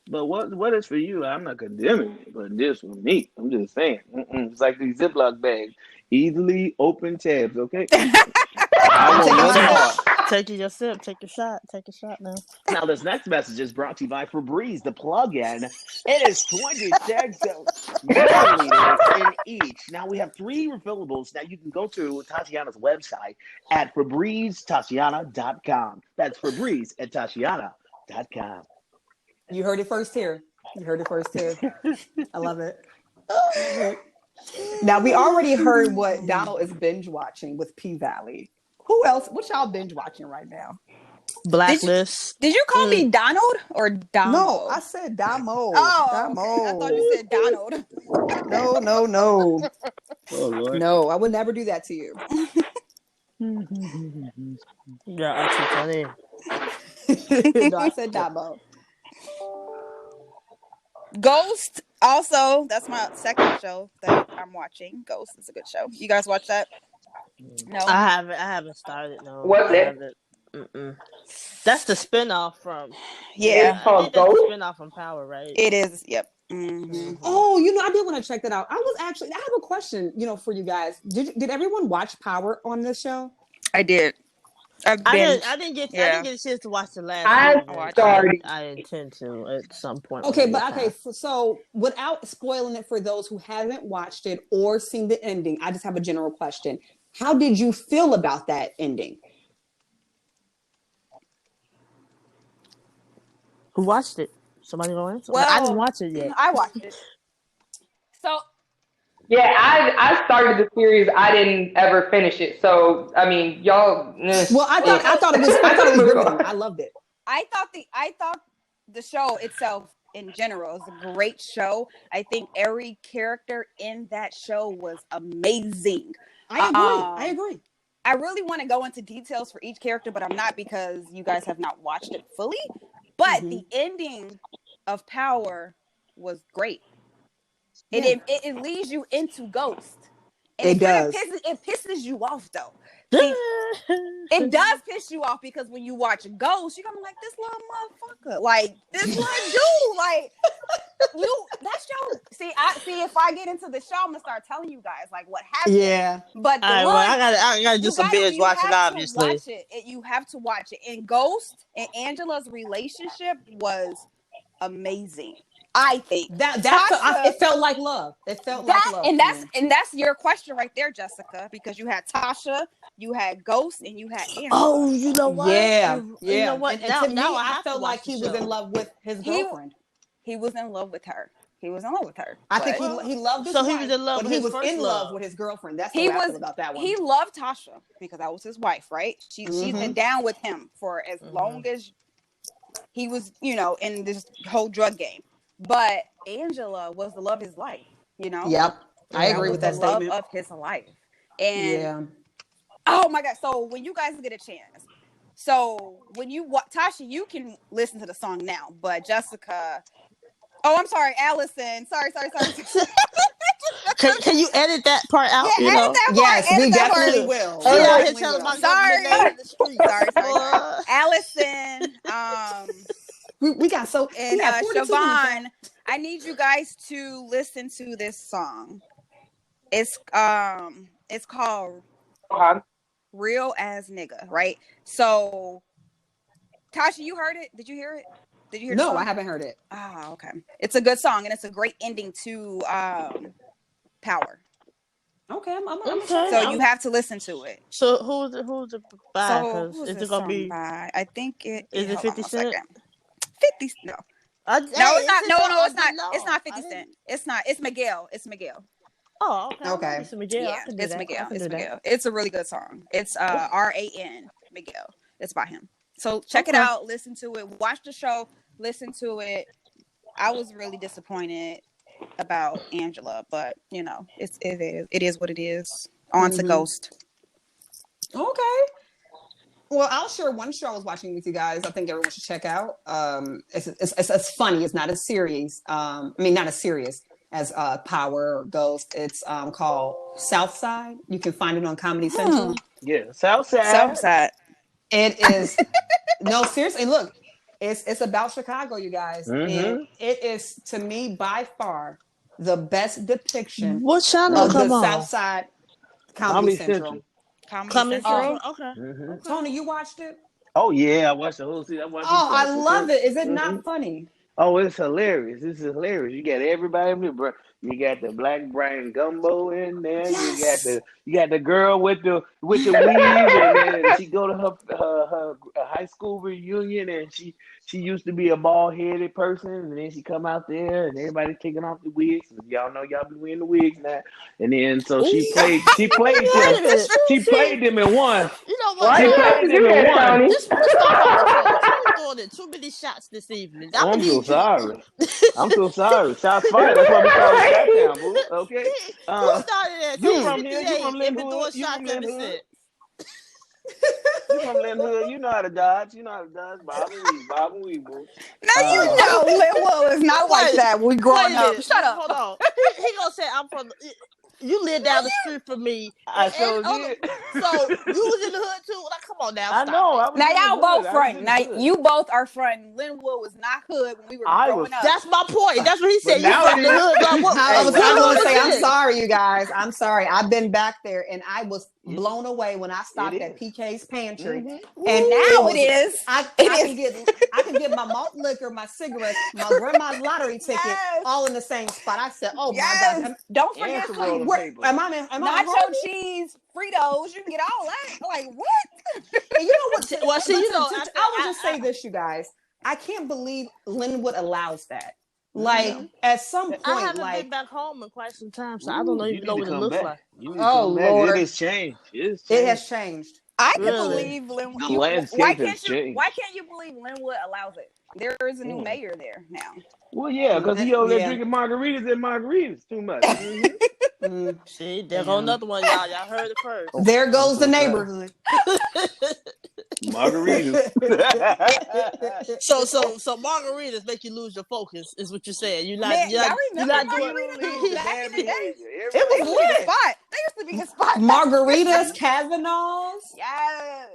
[SPEAKER 3] But what is for you? I'm not condemning it, but this for me. I'm just saying. It's like these Ziploc bags, easily open tabs. Okay.
[SPEAKER 2] Take your sip. Take your shot. Take a shot now.
[SPEAKER 3] Now, this next message is brought to you by Febreze, the plug-in. It is 26 milliliters in each. Now, we have 3 refillables. Now, you can go to Tatiana's website at FebrezeTatiana.com. That's Febreze at Tatiana.com.
[SPEAKER 1] You heard it first here. I love it. Now, we already heard what Donald is binge watching with P-Valley. Who else? What y'all binge watching right now?
[SPEAKER 2] Blacklist.
[SPEAKER 4] Did you call me Donald or Damo?
[SPEAKER 1] No, I said Damo.
[SPEAKER 4] Oh,
[SPEAKER 1] Damo.
[SPEAKER 4] okay. I thought you said Donald.
[SPEAKER 1] No.
[SPEAKER 3] Oh Lord.
[SPEAKER 1] No, I would never do that to you.
[SPEAKER 2] Yeah, Auntie funny.
[SPEAKER 1] No, I said Damo.
[SPEAKER 4] Ghost, also, that's my second show that I'm watching. Ghost is a good show. You guys watch that? No,
[SPEAKER 2] I haven't started. No,
[SPEAKER 5] What's it?
[SPEAKER 2] That's the spinoff from.
[SPEAKER 4] Yeah,
[SPEAKER 5] It's called
[SPEAKER 2] I think that's
[SPEAKER 5] Ghost?
[SPEAKER 2] the spinoff from Power, right?
[SPEAKER 4] it is. Yep. Mm-hmm.
[SPEAKER 1] Oh, I did want to check that out. I have a question, for you guys. Did everyone watch Power on this show?
[SPEAKER 4] I did.
[SPEAKER 2] I didn't get a chance to watch the last season. I intend to at some point.
[SPEAKER 1] So without spoiling it for those who haven't watched it or seen the ending, I just have a general question. How did you feel about that ending?
[SPEAKER 2] Who watched it? Somebody go answer.
[SPEAKER 4] Well,
[SPEAKER 2] I didn't watch it yet.
[SPEAKER 4] I watched it. So
[SPEAKER 5] yeah, I started the series. I didn't ever finish it. So I mean, y'all.
[SPEAKER 1] Well, I thought it was riveting. I loved it.
[SPEAKER 4] I thought the show itself in general is a great show. I think every character in that show was amazing.
[SPEAKER 1] I agree.
[SPEAKER 4] I really want to go into details for each character, but I'm not, because you guys have not watched it fully. But the ending of Power was great.
[SPEAKER 1] Yeah.
[SPEAKER 4] It leads you into Ghost. And
[SPEAKER 1] it does.
[SPEAKER 4] It pisses you off, though. See, it does piss you off, because when you watch Ghost, you're gonna be like, this little motherfucker, like this little dude, like that's your. See, if I get into the show, I'm gonna start telling you guys like what happened.
[SPEAKER 1] Yeah,
[SPEAKER 4] but
[SPEAKER 2] I gotta do some binge watching. Obviously,
[SPEAKER 4] watch it. You have to watch it. And Ghost and Angela's relationship was amazing. I think
[SPEAKER 1] it felt like love. It felt like love,
[SPEAKER 4] and that's your question right there, Jessica, because you had Tasha, you had Ghost, and you had Angela.
[SPEAKER 2] Oh, you know what?
[SPEAKER 1] Yeah.
[SPEAKER 2] You know what?
[SPEAKER 1] And to me, I felt like he was in love with his girlfriend.
[SPEAKER 4] He was in love with her.
[SPEAKER 1] I think he loved his wife,
[SPEAKER 2] he was in love.
[SPEAKER 1] But
[SPEAKER 2] with
[SPEAKER 1] he was in
[SPEAKER 2] love
[SPEAKER 1] love with his girlfriend. That's the way I feel about that one.
[SPEAKER 4] He loved Tasha because that was his wife, right? She's been down with him for as long as he was, in this whole drug game. But Angela was the love of his life,
[SPEAKER 1] Yep, I agree with that statement.
[SPEAKER 4] Love of his life, and oh my God! So when you guys get a chance, when you Tasha, you can listen to the song now, but Jessica, I'm sorry, Allison, sorry.
[SPEAKER 2] Can you edit that part out?
[SPEAKER 4] Yeah, edit that part.
[SPEAKER 1] Yes, we definitely will.
[SPEAKER 4] Sorry. Allison,
[SPEAKER 1] we got
[SPEAKER 4] and Siobhan, I need you guys to listen to this song. It's called Real As Nigga, right? So Tasha, you heard it? Did you hear it? Did you hear it?
[SPEAKER 1] No, I haven't heard it.
[SPEAKER 4] Oh, okay. It's a good song, and it's a great ending to Power.
[SPEAKER 1] Okay,
[SPEAKER 4] so you have to listen to it.
[SPEAKER 2] So who's it by?
[SPEAKER 4] Is it gonna be by? I think it
[SPEAKER 2] is it 50 Cent?
[SPEAKER 4] 50 no. No, it's not. No, it's not. It's not 50 Cent. It's not. It's Miguel.
[SPEAKER 2] Oh, okay.
[SPEAKER 4] It's Miguel. Yeah, it's Miguel. It's Miguel. It's a really good song. It's RAN Miguel. It's by him. So check it out. Listen to it. Watch the show. Listen to it. I was really disappointed about Angela, but it is what it is. On to Ghost.
[SPEAKER 1] Okay. Well, I'll share one show I was watching with you guys. I think everyone should check out. It's funny. It's not as serious. Not as serious as Power or Ghost. It's called Southside. You can find it on Comedy Central.
[SPEAKER 3] Yeah, Southside.
[SPEAKER 1] It is. No, seriously. Look, it's about Chicago, you guys. And it is, to me, by far the best depiction
[SPEAKER 2] of the
[SPEAKER 1] Southside Comedy Central.
[SPEAKER 2] Comedy Central. Okay.
[SPEAKER 1] Tony, you watched it?
[SPEAKER 3] Oh yeah, I watched the whole season.
[SPEAKER 1] I love it. Is it not funny?
[SPEAKER 3] Oh, it's hilarious. This is hilarious. You got everybody in there. You got the Black Brian Gumbo in there. Yes. You got the girl with the weave, and then she go to her high school reunion, and she used to be a bald-headed person, and then she come out there, and everybody taking off the wigs. And y'all know y'all be wearing the wigs now. And then so she played them. She played them in one.
[SPEAKER 2] You know what?
[SPEAKER 3] She played them in one.
[SPEAKER 2] ordered too many shots this evening.
[SPEAKER 3] I'm so sorry. I'm so sorry. Shots fired. That's why we call it Crackdown, boo. Okay.
[SPEAKER 2] Who started at
[SPEAKER 3] You from here? You
[SPEAKER 2] 6:58
[SPEAKER 3] from
[SPEAKER 2] and
[SPEAKER 3] Lynn
[SPEAKER 2] been
[SPEAKER 3] Hood?
[SPEAKER 2] doing
[SPEAKER 3] You from
[SPEAKER 2] shots
[SPEAKER 3] Lynn
[SPEAKER 2] ever
[SPEAKER 3] Hood?
[SPEAKER 2] since?
[SPEAKER 3] You from Lynn Hood? You know how to dodge. You know how to dodge. Bob and weave, boo.
[SPEAKER 4] Now you know Linwood is not like that when we growing up. Shut up.
[SPEAKER 2] Hold on. He gonna say I'm from. You live down the street from me.
[SPEAKER 3] I sure did.
[SPEAKER 2] So you was in the hood too. Like, come on now.
[SPEAKER 3] I know.
[SPEAKER 4] Now y'all both front. Now you both are front. Linwood was not hood when we were growing up.
[SPEAKER 2] That's my point. That's what he said. You from the hood.
[SPEAKER 1] I was going to say, I'm sorry, you guys. I'm sorry. I've been back there, and I was blown away when I stopped at PK's Pantry.
[SPEAKER 4] Mm-hmm. And now it is.
[SPEAKER 1] I can get my malt liquor, my cigarettes, my grandma's lottery ticket, all in the same spot. I said, "Oh my God!"
[SPEAKER 4] Don't forget
[SPEAKER 1] am I
[SPEAKER 4] nacho cheese, Fritos. You can get all that. Like what?
[SPEAKER 1] And you know what?
[SPEAKER 2] Well, see,
[SPEAKER 1] I will just say this, you guys. I can't believe Linwood allows that. Like at some point,
[SPEAKER 2] I haven't been back home in quite some time, so I don't even know what it looks like.
[SPEAKER 1] Oh Lord,
[SPEAKER 3] it has changed.
[SPEAKER 1] It has changed.
[SPEAKER 4] I can believe Linwood.
[SPEAKER 3] The landscape has changed.
[SPEAKER 4] Why can't you believe Linwood allows it? There is a new mayor there now.
[SPEAKER 3] Well, yeah, because he over there drinking margaritas too much.
[SPEAKER 2] See, there goes another one, y'all. Y'all heard it first.
[SPEAKER 1] There goes the neighborhood.
[SPEAKER 3] Margaritas.
[SPEAKER 2] So margaritas make you lose your focus, is what you're saying. You're not doing
[SPEAKER 4] it. It was a spot. They used to be a spot.
[SPEAKER 1] Margaritas, Cavanaughs.
[SPEAKER 4] Yes.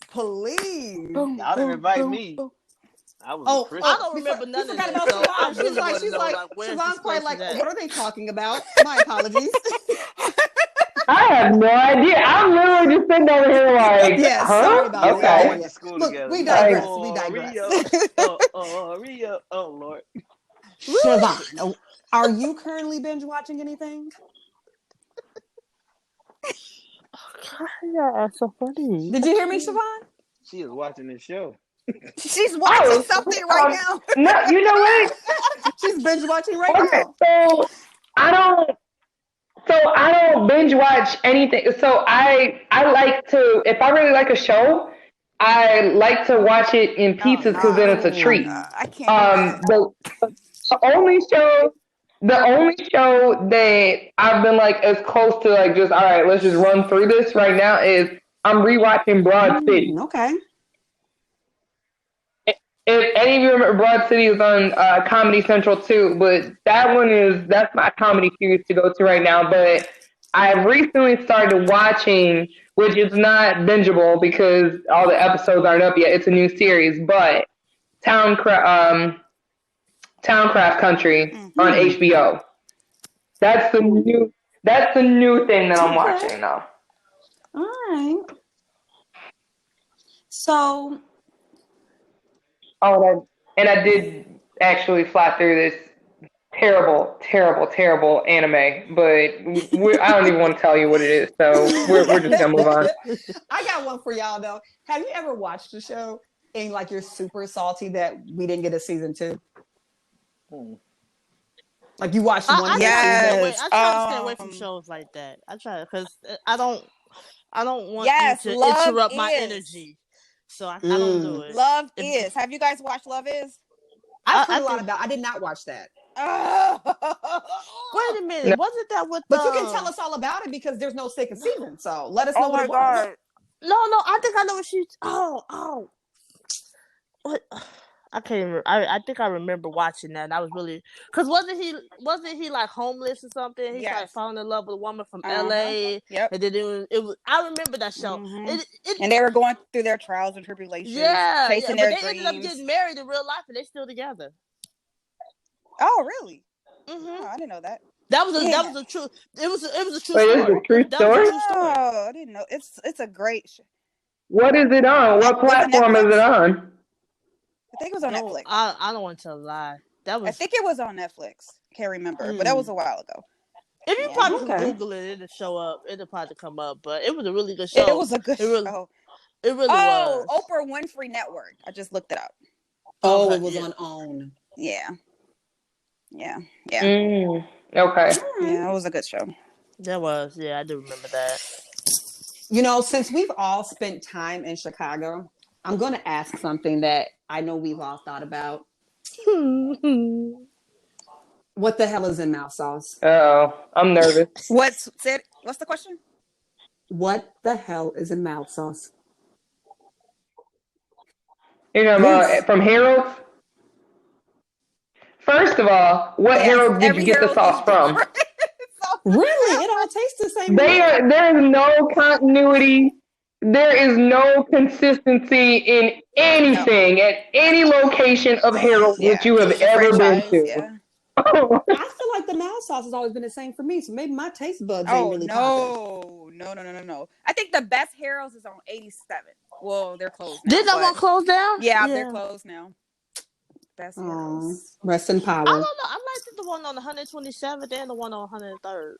[SPEAKER 1] Please.
[SPEAKER 3] Y'all didn't invite me. I
[SPEAKER 2] don't remember none of that.
[SPEAKER 1] She's like, Siobhan's quite like, what are they talking about? My apologies.
[SPEAKER 5] I have no idea. I'm literally just sitting over here like,
[SPEAKER 1] sorry about
[SPEAKER 3] okay.
[SPEAKER 1] that.
[SPEAKER 3] We went to school together.
[SPEAKER 1] We digress.
[SPEAKER 3] Rio. Oh, Lord.
[SPEAKER 1] Siobhan, are you currently binge watching anything?
[SPEAKER 2] Yeah, that's so funny.
[SPEAKER 1] Did you hear me, Siobhan?
[SPEAKER 3] She is watching this show.
[SPEAKER 4] She's watching something right now.
[SPEAKER 5] No, you know what?
[SPEAKER 1] She's binge watching right now.
[SPEAKER 5] So I don't binge watch anything. So I like to, if I really like a show, I like to watch it in pieces because then it's a treat.
[SPEAKER 4] I can't.
[SPEAKER 5] The only show that I've been like as close to like just all right, let's just run through this right now is I'm rewatching Broad City.
[SPEAKER 1] Okay.
[SPEAKER 5] If any of you remember, Broad City is on Comedy Central too, but that's my comedy series to go to right now. But I've recently started watching, which is not bingeable because all the episodes aren't up yet. It's a new series, but Towncraft Country on HBO. That's the new thing that I'm watching now.
[SPEAKER 1] All right. So.
[SPEAKER 5] Oh, and I did actually fly through this terrible anime, but I don't even want to tell you what it is, so we're just gonna move on.
[SPEAKER 1] I got one for y'all though. Have you ever watched the show and like you're super salty that we didn't get a season 2? Like you watched one.
[SPEAKER 2] I try to stay away from shows like that. I try because I don't want you to interrupt my energy. So I don't do it.
[SPEAKER 4] Love Is. Have you guys watched Love Is?
[SPEAKER 1] I've heard a lot about. I did not watch that.
[SPEAKER 2] Wait a minute. Wasn't that with?
[SPEAKER 1] But you can tell us all about it because there's no second season. So let us know what it was.
[SPEAKER 2] No. I think I know what she's. Oh. What? I can't remember. I think I remember watching that. And I was really because wasn't he like homeless or something? He started falling in love with a woman from LA.
[SPEAKER 4] Yep.
[SPEAKER 2] And then it was. I remember that show.
[SPEAKER 4] And they were going through their trials and tribulations. Yeah, chasing their dreams.
[SPEAKER 2] They ended up getting married in real life, and they're still together.
[SPEAKER 4] Oh, really? Oh, I didn't know that.
[SPEAKER 2] That was a true. It was a true
[SPEAKER 5] story.
[SPEAKER 2] It was a true story.
[SPEAKER 4] Oh, I didn't know. It's a great show.
[SPEAKER 5] What is it on? What platform is it on?
[SPEAKER 4] I think it was on Netflix.
[SPEAKER 2] I don't want to lie.
[SPEAKER 4] I think it was on Netflix. Can't remember, but that was a while ago.
[SPEAKER 2] If you probably Google it, it'll show up. It'll probably come up. But it was a really good show.
[SPEAKER 4] It was a good show.
[SPEAKER 2] It really was.
[SPEAKER 4] Oprah Winfrey Network. I just looked it up.
[SPEAKER 1] Oh, it was on OWN.
[SPEAKER 4] Yeah.
[SPEAKER 5] Okay.
[SPEAKER 4] Yeah, it was a good show.
[SPEAKER 2] That was. Yeah, I do remember that.
[SPEAKER 1] You know, since we've all spent time in Chicago, I'm going to ask something that I know we've all thought about. What the hell is in mouth sauce?
[SPEAKER 5] Oh, I'm nervous.
[SPEAKER 4] What's the question?
[SPEAKER 1] What the hell is in mouth sauce?
[SPEAKER 5] You know, from Harold's? First of all, what Harold's did you get the sauce from?
[SPEAKER 1] Really? It all tastes the same.
[SPEAKER 5] There is no continuity. There is no consistency in anything at any location of Harold's that you have ever been to.
[SPEAKER 4] Yeah.
[SPEAKER 1] I feel like the mouth sauce has always been the same for me, so maybe my taste buds ain't really popping.
[SPEAKER 4] No. I think the best Harold's is on 87. Well, they're closed now.
[SPEAKER 2] Did that one close down?
[SPEAKER 4] Yeah, they're closed now. Best Harold's.
[SPEAKER 1] Rest in power.
[SPEAKER 2] I don't know. I liked the one on 127th and the one on 103rd.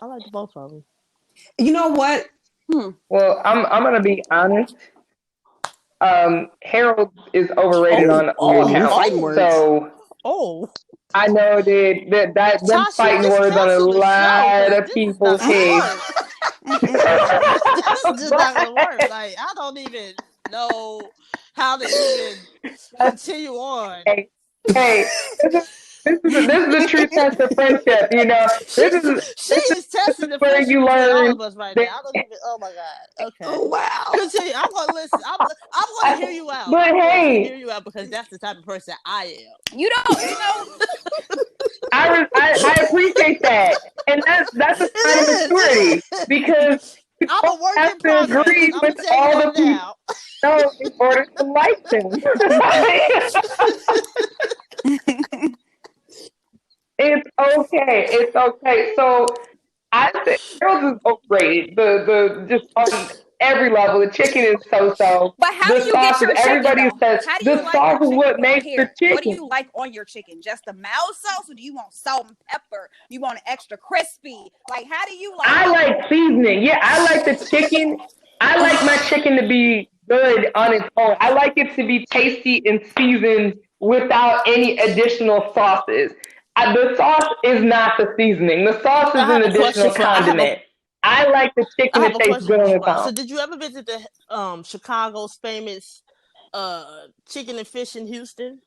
[SPEAKER 2] I liked both of them.
[SPEAKER 1] You know what?
[SPEAKER 5] Well, I'm gonna be honest. Harold is overrated on all counts. So I know that them fighting words on a lot of people's heads.
[SPEAKER 2] This is not gonna work. Like, I don't even know how to even continue on.
[SPEAKER 5] Hey, this is a true test of friendship. You know,
[SPEAKER 2] she is testing the
[SPEAKER 5] where you learn.
[SPEAKER 2] All of us right now. I don't even. Oh my god. Okay.
[SPEAKER 1] Oh wow.
[SPEAKER 2] Continue. I'm gonna listen. I'm gonna hear you out.
[SPEAKER 5] But hey,
[SPEAKER 2] hear you out because that's the type of person I am.
[SPEAKER 4] You know.
[SPEAKER 5] I appreciate that, and that's a sign of maturity because you have to agree with all the people. No, in order to like them. It's okay. It's okay. So I think Harold's is overrated. The just on every level. The chicken is so.
[SPEAKER 4] But how do you get your
[SPEAKER 5] everybody
[SPEAKER 4] chicken?
[SPEAKER 5] Says the sauce is what makes the chicken.
[SPEAKER 4] What do you like on your chicken? Just the mouth sauce, or do you want salt and pepper? You want it extra crispy? Like, how do you like?
[SPEAKER 5] I like seasoning. Yeah, I like the chicken. I like my chicken to be good on its own. I like it to be tasty and seasoned without any additional sauces. The sauce is not the seasoning. The sauce is an additional condiment. I like the chicken that tastes good on its own.
[SPEAKER 2] So did you ever visit the Chicago's famous chicken and fish in Houston?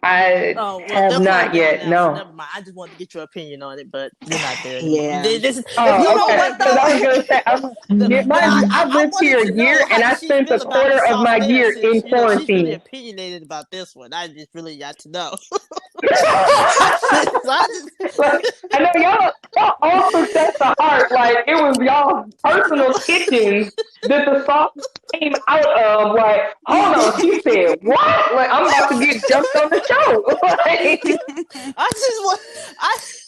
[SPEAKER 5] I have not yet. No.
[SPEAKER 2] Never mind. I just wanted to get your opinion on it, but you're not there.
[SPEAKER 1] Yeah.
[SPEAKER 5] Okay. Because I was going to say, I've lived here a year, and I spent a quarter of my year in quarantine.
[SPEAKER 2] She's really opinionated about this one. I just really got to know.
[SPEAKER 5] I know y'all also set the heart like it was y'all's personal kitchen that the sauce came out of. Like, hold on, she said what? Like, I'm about to get jumped on the show. Like,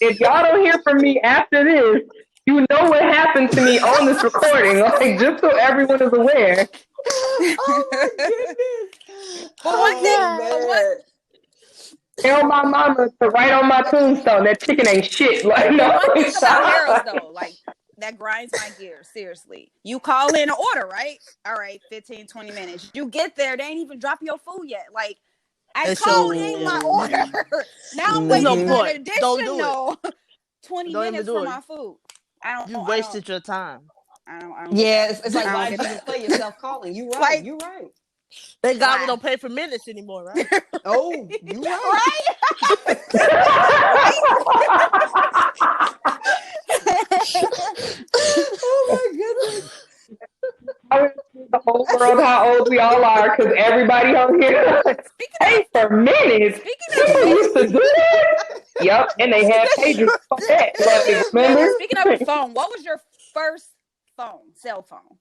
[SPEAKER 5] if y'all don't hear from me after this, you know what happened to me on this recording. Like, just so everyone is aware.
[SPEAKER 2] Oh my goodness!
[SPEAKER 4] What?
[SPEAKER 5] Tell my mama to write on my tombstone that chicken ain't shit. Like, no.
[SPEAKER 4] One thing about Harold's though, like that grinds my gears. Seriously, you call in an order, right? All right, 15, 20 minutes. You get there, they ain't even drop your food yet. Like, I called in my order. Now I'm waiting for an additional 20 minutes for my food.
[SPEAKER 2] You wasted your time.
[SPEAKER 4] I don't.
[SPEAKER 1] Yeah, it's like why did you play yourself calling? You right. Like, you right.
[SPEAKER 2] Thank God we don't pay for minutes anymore, right?
[SPEAKER 1] Oh, you right. Oh my goodness.
[SPEAKER 5] I would see the whole world how old we all are because everybody on here pay for minutes. People used to do that. Yep, and they had pages for that. Remember?
[SPEAKER 4] Speaking of the phone, what was your first cell phone?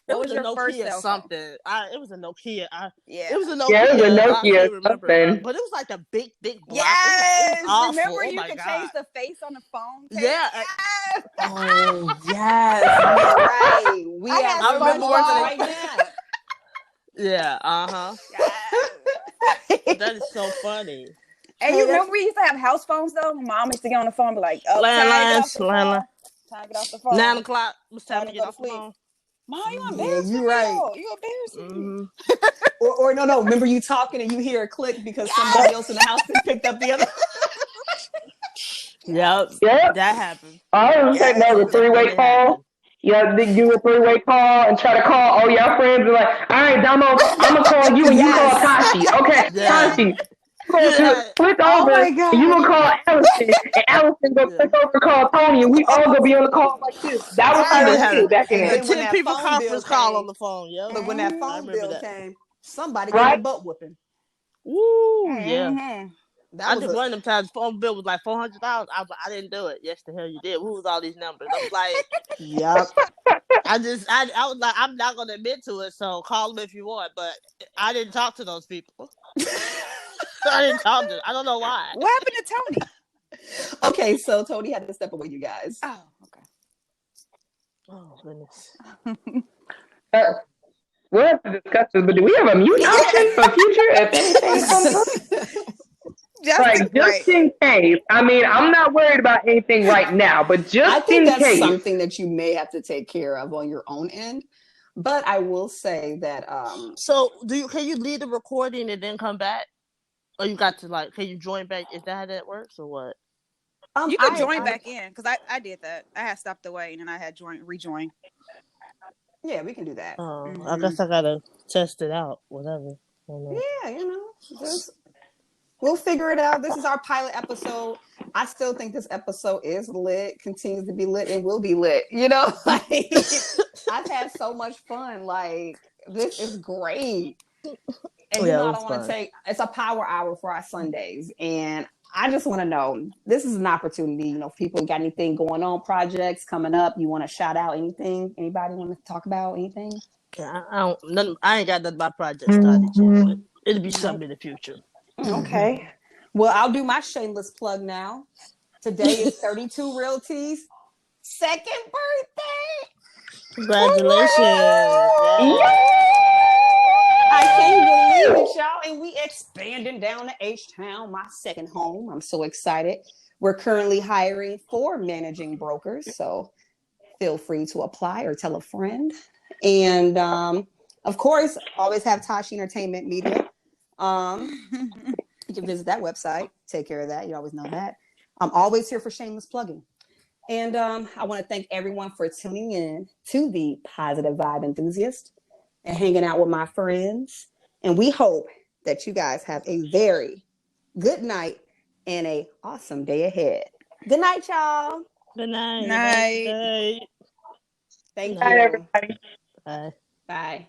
[SPEAKER 2] What was your first cell something? It was a Nokia.
[SPEAKER 4] Yeah.
[SPEAKER 2] It was a Nokia.
[SPEAKER 5] Yeah, it was a Nokia.
[SPEAKER 2] I can't remember, but it was like a big black.
[SPEAKER 4] Yes.
[SPEAKER 2] It was
[SPEAKER 4] remember
[SPEAKER 2] awful.
[SPEAKER 4] you could change the face on the phone?
[SPEAKER 2] Yeah.
[SPEAKER 4] Yes.
[SPEAKER 1] Oh yes. Right.
[SPEAKER 2] I remember
[SPEAKER 1] right now.
[SPEAKER 2] Yeah.
[SPEAKER 4] Yes.
[SPEAKER 2] That is so funny.
[SPEAKER 4] And you remember we used to have house phones though? Mom used to get on the phone and be like,
[SPEAKER 2] landlines.
[SPEAKER 4] Time to get off the phone.
[SPEAKER 2] 9 o'clock. It was time to get off the phone.
[SPEAKER 4] Mom, you embarrassing
[SPEAKER 1] you right.
[SPEAKER 4] me. You embarrassing me.
[SPEAKER 1] Or no. Remember you talking and you hear a click because somebody else in the house picked up the other.
[SPEAKER 2] Yep. That happened.
[SPEAKER 5] I was taking over the 3-way call. they do a three-way call and try to call all your friends and like, all right, Damo, I'm gonna call you and you call Tashi. Okay, Tashi. Click
[SPEAKER 1] Oh
[SPEAKER 5] over,
[SPEAKER 1] my
[SPEAKER 5] and you
[SPEAKER 1] God.
[SPEAKER 5] gonna call Allison, and Allison go click over and call Tony, and we all gonna be on the call like this. That was how it was back in
[SPEAKER 1] And
[SPEAKER 5] there,
[SPEAKER 1] then when
[SPEAKER 2] 10
[SPEAKER 1] that
[SPEAKER 2] people
[SPEAKER 1] phone bill
[SPEAKER 2] conference call on
[SPEAKER 1] came,
[SPEAKER 2] the phone. Yep.
[SPEAKER 1] look, when that
[SPEAKER 2] I
[SPEAKER 1] phone
[SPEAKER 2] remember
[SPEAKER 1] bill
[SPEAKER 2] that.
[SPEAKER 1] came, somebody gave a
[SPEAKER 5] right?
[SPEAKER 1] butt whooping.
[SPEAKER 2] Woo, yeah.
[SPEAKER 1] That
[SPEAKER 2] I
[SPEAKER 1] was
[SPEAKER 2] just one of them times phone bill was like $400. I was like, I didn't do it. Yes, the hell you did. Who was all these numbers? I was like,
[SPEAKER 1] yep.
[SPEAKER 2] I was like, I'm not gonna admit to it. So call them if you want. But I didn't talk to those people. I didn't talk to them. I don't know why.
[SPEAKER 4] What happened to Tony?
[SPEAKER 1] Okay, so Tony had to step away, you guys.
[SPEAKER 4] Oh, okay.
[SPEAKER 2] Oh goodness.
[SPEAKER 5] We'll have to discuss this, but do we have a mute option for future if anything comes up? Just in case. I mean, I'm not worried about anything right now, but just
[SPEAKER 1] I think
[SPEAKER 5] in
[SPEAKER 1] that's
[SPEAKER 5] case.
[SPEAKER 1] something that you may have to take care of on your own end. But I will say that
[SPEAKER 2] so can you leave the recording and then come back? Or you got to can you join back? Is that how that works or what?
[SPEAKER 4] You could join back in because I did that. I had stepped away and then I had rejoin.
[SPEAKER 1] Yeah, we can do that.
[SPEAKER 2] I guess I gotta test it out. Whatever.
[SPEAKER 1] Yeah, we'll figure it out. This is our pilot episode. I still think this episode is lit, continues to be lit, and will be lit. I've had so much fun. This is great. And I don't want to take, it's a power hour for our Sundays. And I just want to know, this is an opportunity, if people got anything going on, projects coming up, you want to shout out anything? Anybody want to talk about anything?
[SPEAKER 2] Yeah, I ain't got nothing about projects started yet, but it'll be something in the future.
[SPEAKER 1] Okay. Well, I'll do my shameless plug now. Today is 32 Realty's second birthday.
[SPEAKER 2] Congratulations.
[SPEAKER 1] I can't believe it, y'all. And we expanding down to H-Town, my second home. I'm so excited. We're currently hiring 4 managing brokers, so feel free to apply or tell a friend. And of course, always have Tashi Entertainment Media. You can visit that website. Take care of that. You always know that. I'm always here for shameless plugging. And I want to thank everyone for tuning in to the Positive Vibe Enthusiast and hanging out with my friends. And we hope that you guys have a very good night and an awesome day ahead. Good night, y'all.
[SPEAKER 2] Good night.
[SPEAKER 4] Night.
[SPEAKER 1] Thank you.
[SPEAKER 5] Bye, everybody.
[SPEAKER 2] Bye.
[SPEAKER 1] Bye.